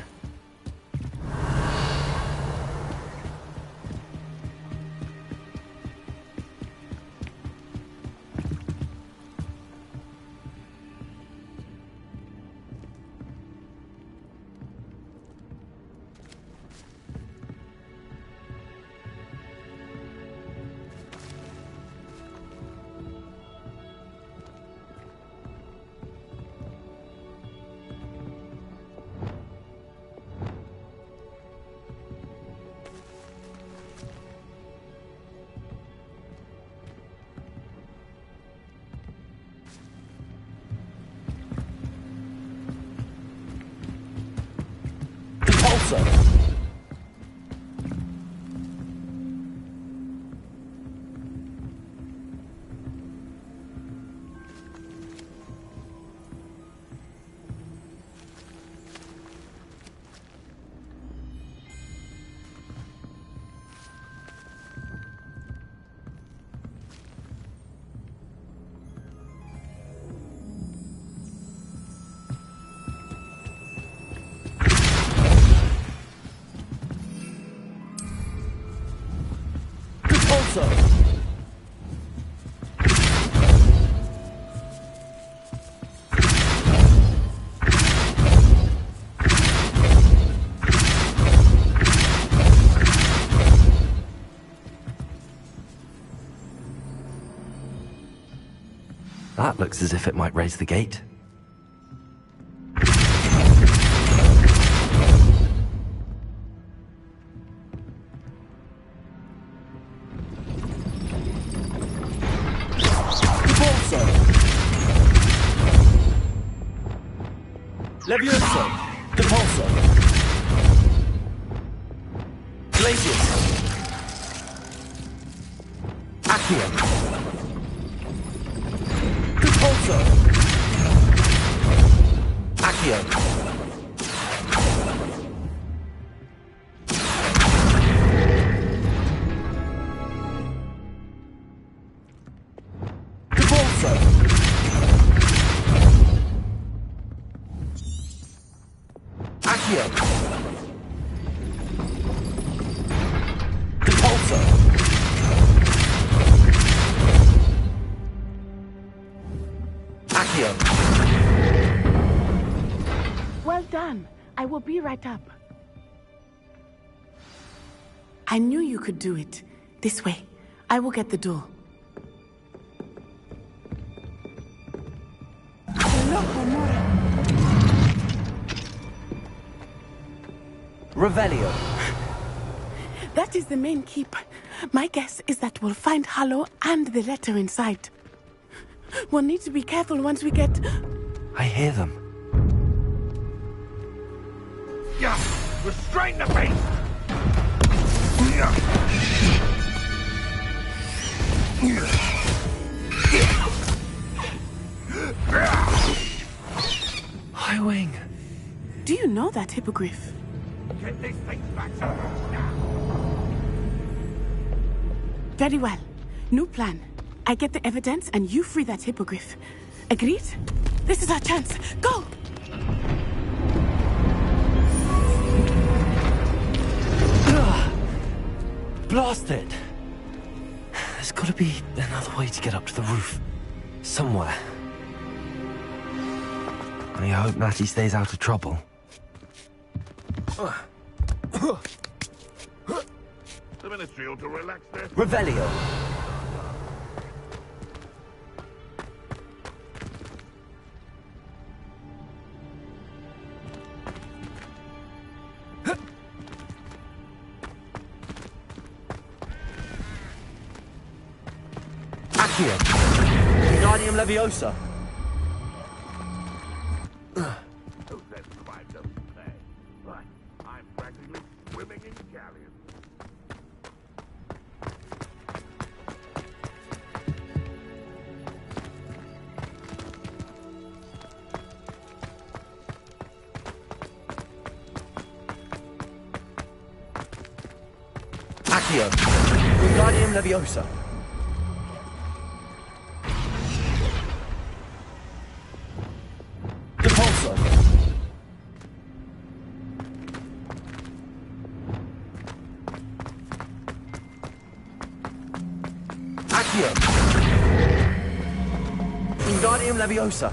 That looks as if it might raise the gate. Levioso. Depulso. Glacius. Accio. Depulso. Accio. Depulso. Accio. Depulso. Accio. Well done. I will be right up. I knew you could do it. This way. I will get the door. Revelio. That is the main keep. My guess is that we'll find Hallow and the letter inside. We'll need to be careful once we get... I hear them. Yeah, restrain the beast! Highwing. Do you know that hippogriff? Get this thing back to now. Very well. New plan. I get the evidence and you free that hippogriff. Agreed? This is our chance. Go! Blast it! There's gotta be another way to get up to the roof. Somewhere. I hope Natty stays out of trouble. The Ministry ought to relax their... Revelio. Accio. Wingardium Leviosa. I'm practically swimming in galleons. Accio. Wingardium Leviosa. Depulso. Accio. Wingardium Leviosa.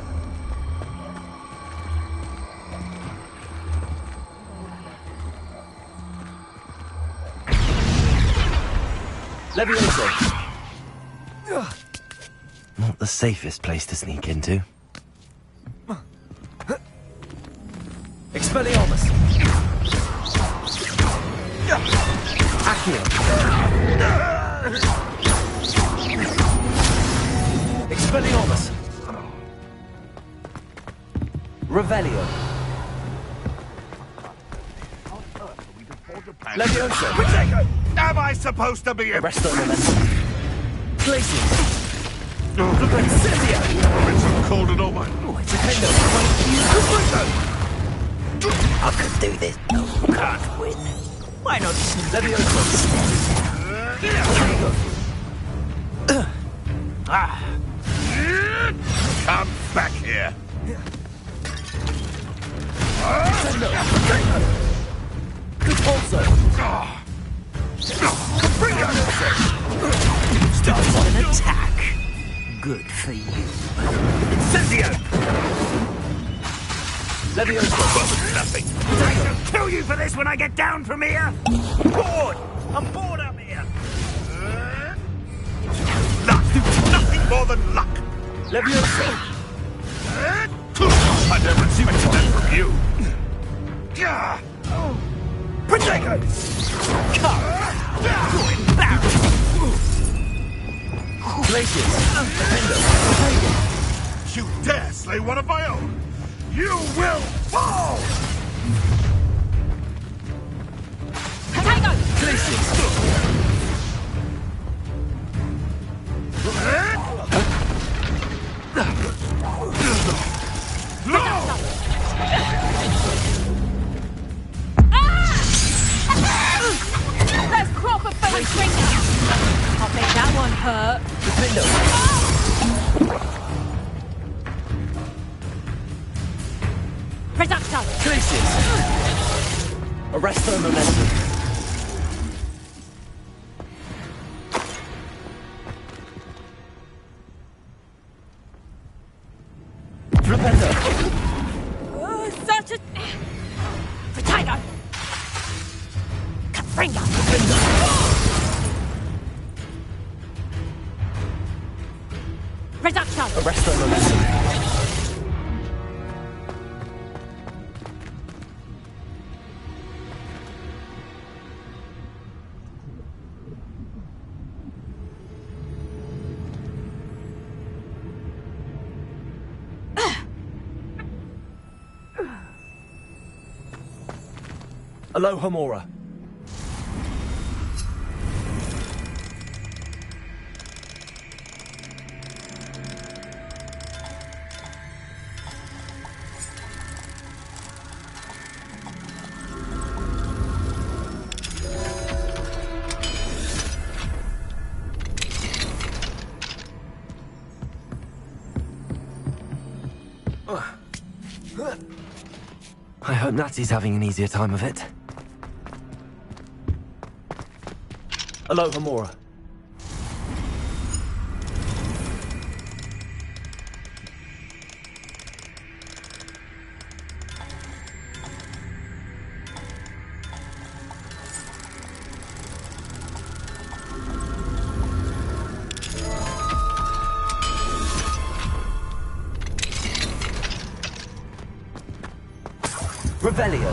Leviosa. Not the safest place to sneak into. Expelliarmus. Accio. Expelliarmus. Revelio. Leviosa. Am I supposed to be Arresto Momentum. Glacius. Incendio. It's so cold and all my... Defendo. I could do this. No, can't win. Why not? Leviosa. Come back here. Depulso. Starts on an attack. Good for you. Incendio. Leviosa. Nothing. I shall kill you for this when I get down from here. Bored. I'm bored up here. Luck. Nothing more than luck. Leviosa. I never expected that from you. Protego! Come! You're embarrassing! Glacius. Defendo. You dare slay one of my own? You will fall! Protego! Glacius. Let's crop a fellow drinker! I'll make that one hurt. Defendo. Reducto! Glacius. Arresto Momentum. Flipendo. Such a... Protego! Capringa! Reducto! Arresto Momentum. Alohomora. I hope Natty's having an easier time of it. Alohomora. Revelio.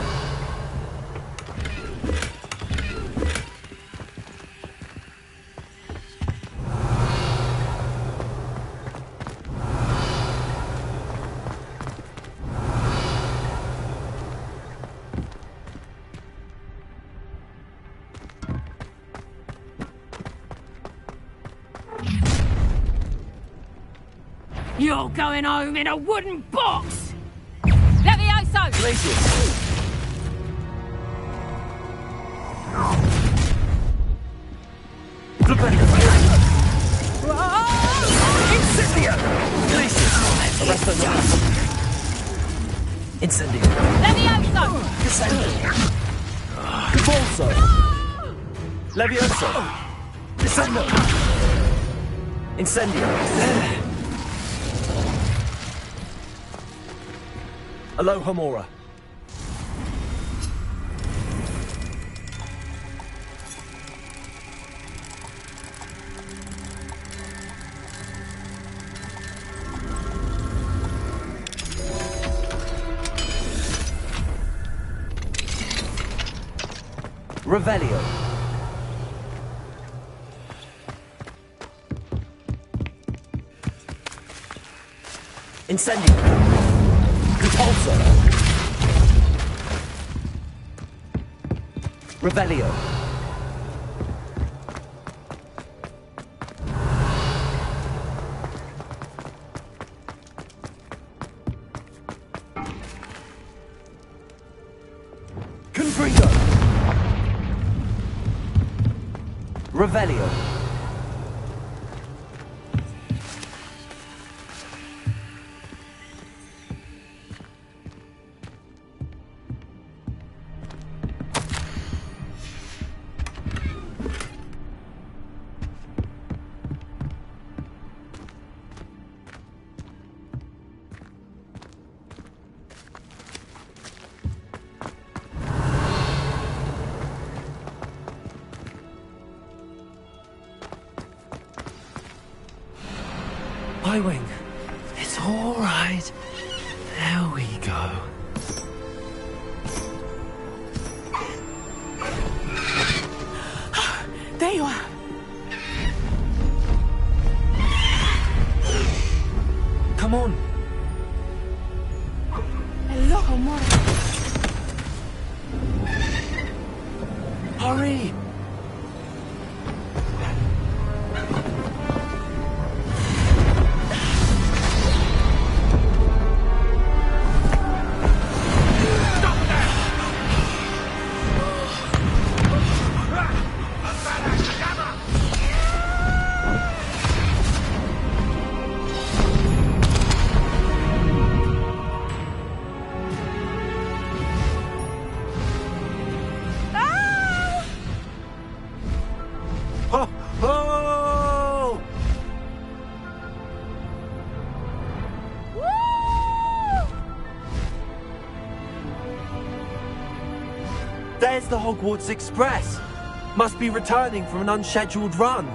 You're going home in a wooden box! Levioso! Glacius! Incendio! Glacius! Arresto non. Incendio! Levioso! Descendo! Capolso! Levioso! Descendo! Incendio! Alohomora! Revelio. Incendio. Repulsor. Revelio. Confringo. Revelio. Wing. It's all right. There we go. There you are. Come on. Hello, Homora. Hurry. There's the Hogwarts Express. Must be returning from an unscheduled run.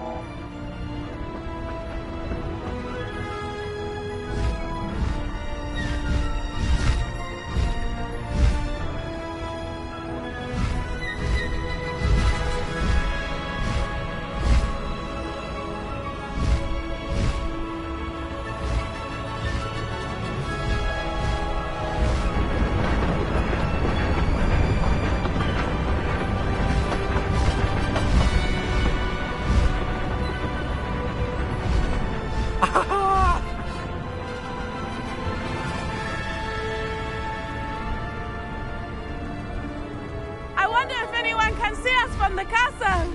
I wonder if anyone can see us from the castle.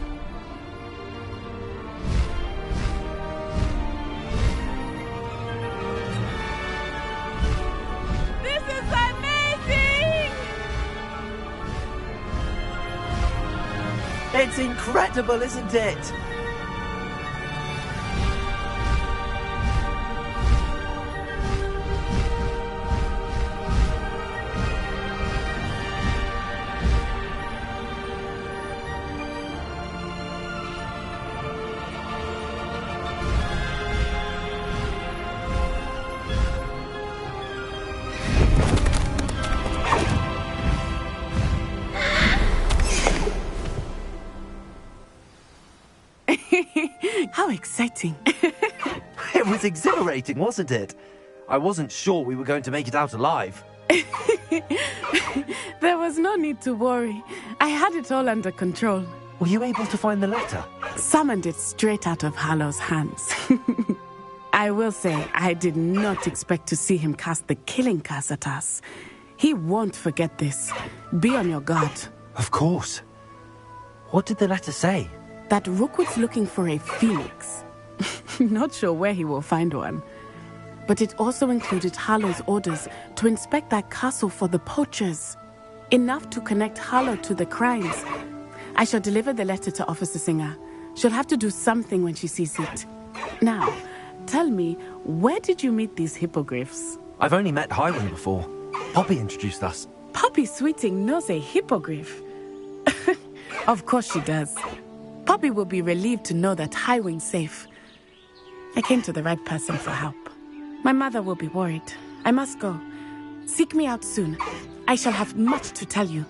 This is amazing! It's incredible, isn't it? How exciting. It was exhilarating, wasn't it? I wasn't sure we were going to make it out alive. There was no need to worry. I had it all under control. Were you able to find the letter? Summoned it straight out of Hallow's hands. I will say, I did not expect to see him cast the killing curse at us. He won't forget this. Be on your guard. Of course. What did the letter say? That Rookwood's looking for a phoenix. Not sure where he will find one. But it also included Harlow's orders to inspect that castle for the poachers. Enough to connect Harlow to the crimes. I shall deliver the letter to Officer Singer. She'll have to do something when she sees it. Now, tell me, where did you meet these hippogriffs? I've only met Highwing before. Poppy introduced us. Poppy Sweeting knows a hippogriff. Of course she does. Poppy will be relieved to know that Highwing's safe. I came to the right person for help. My mother will be worried. I must go. Seek me out soon. I shall have much to tell you.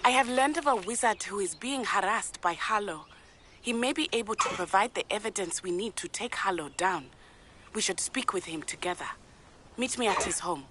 I have learned of a wizard who is being harassed by Harlow. He may be able to provide the evidence we need to take Harlow down. We should speak with him together. Meet me at his home.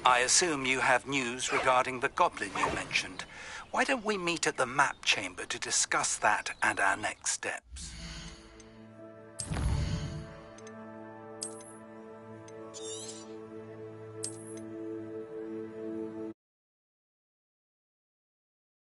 I assume you have news regarding the goblin you mentioned. Why don't we meet at the map chamber to discuss that and our next steps?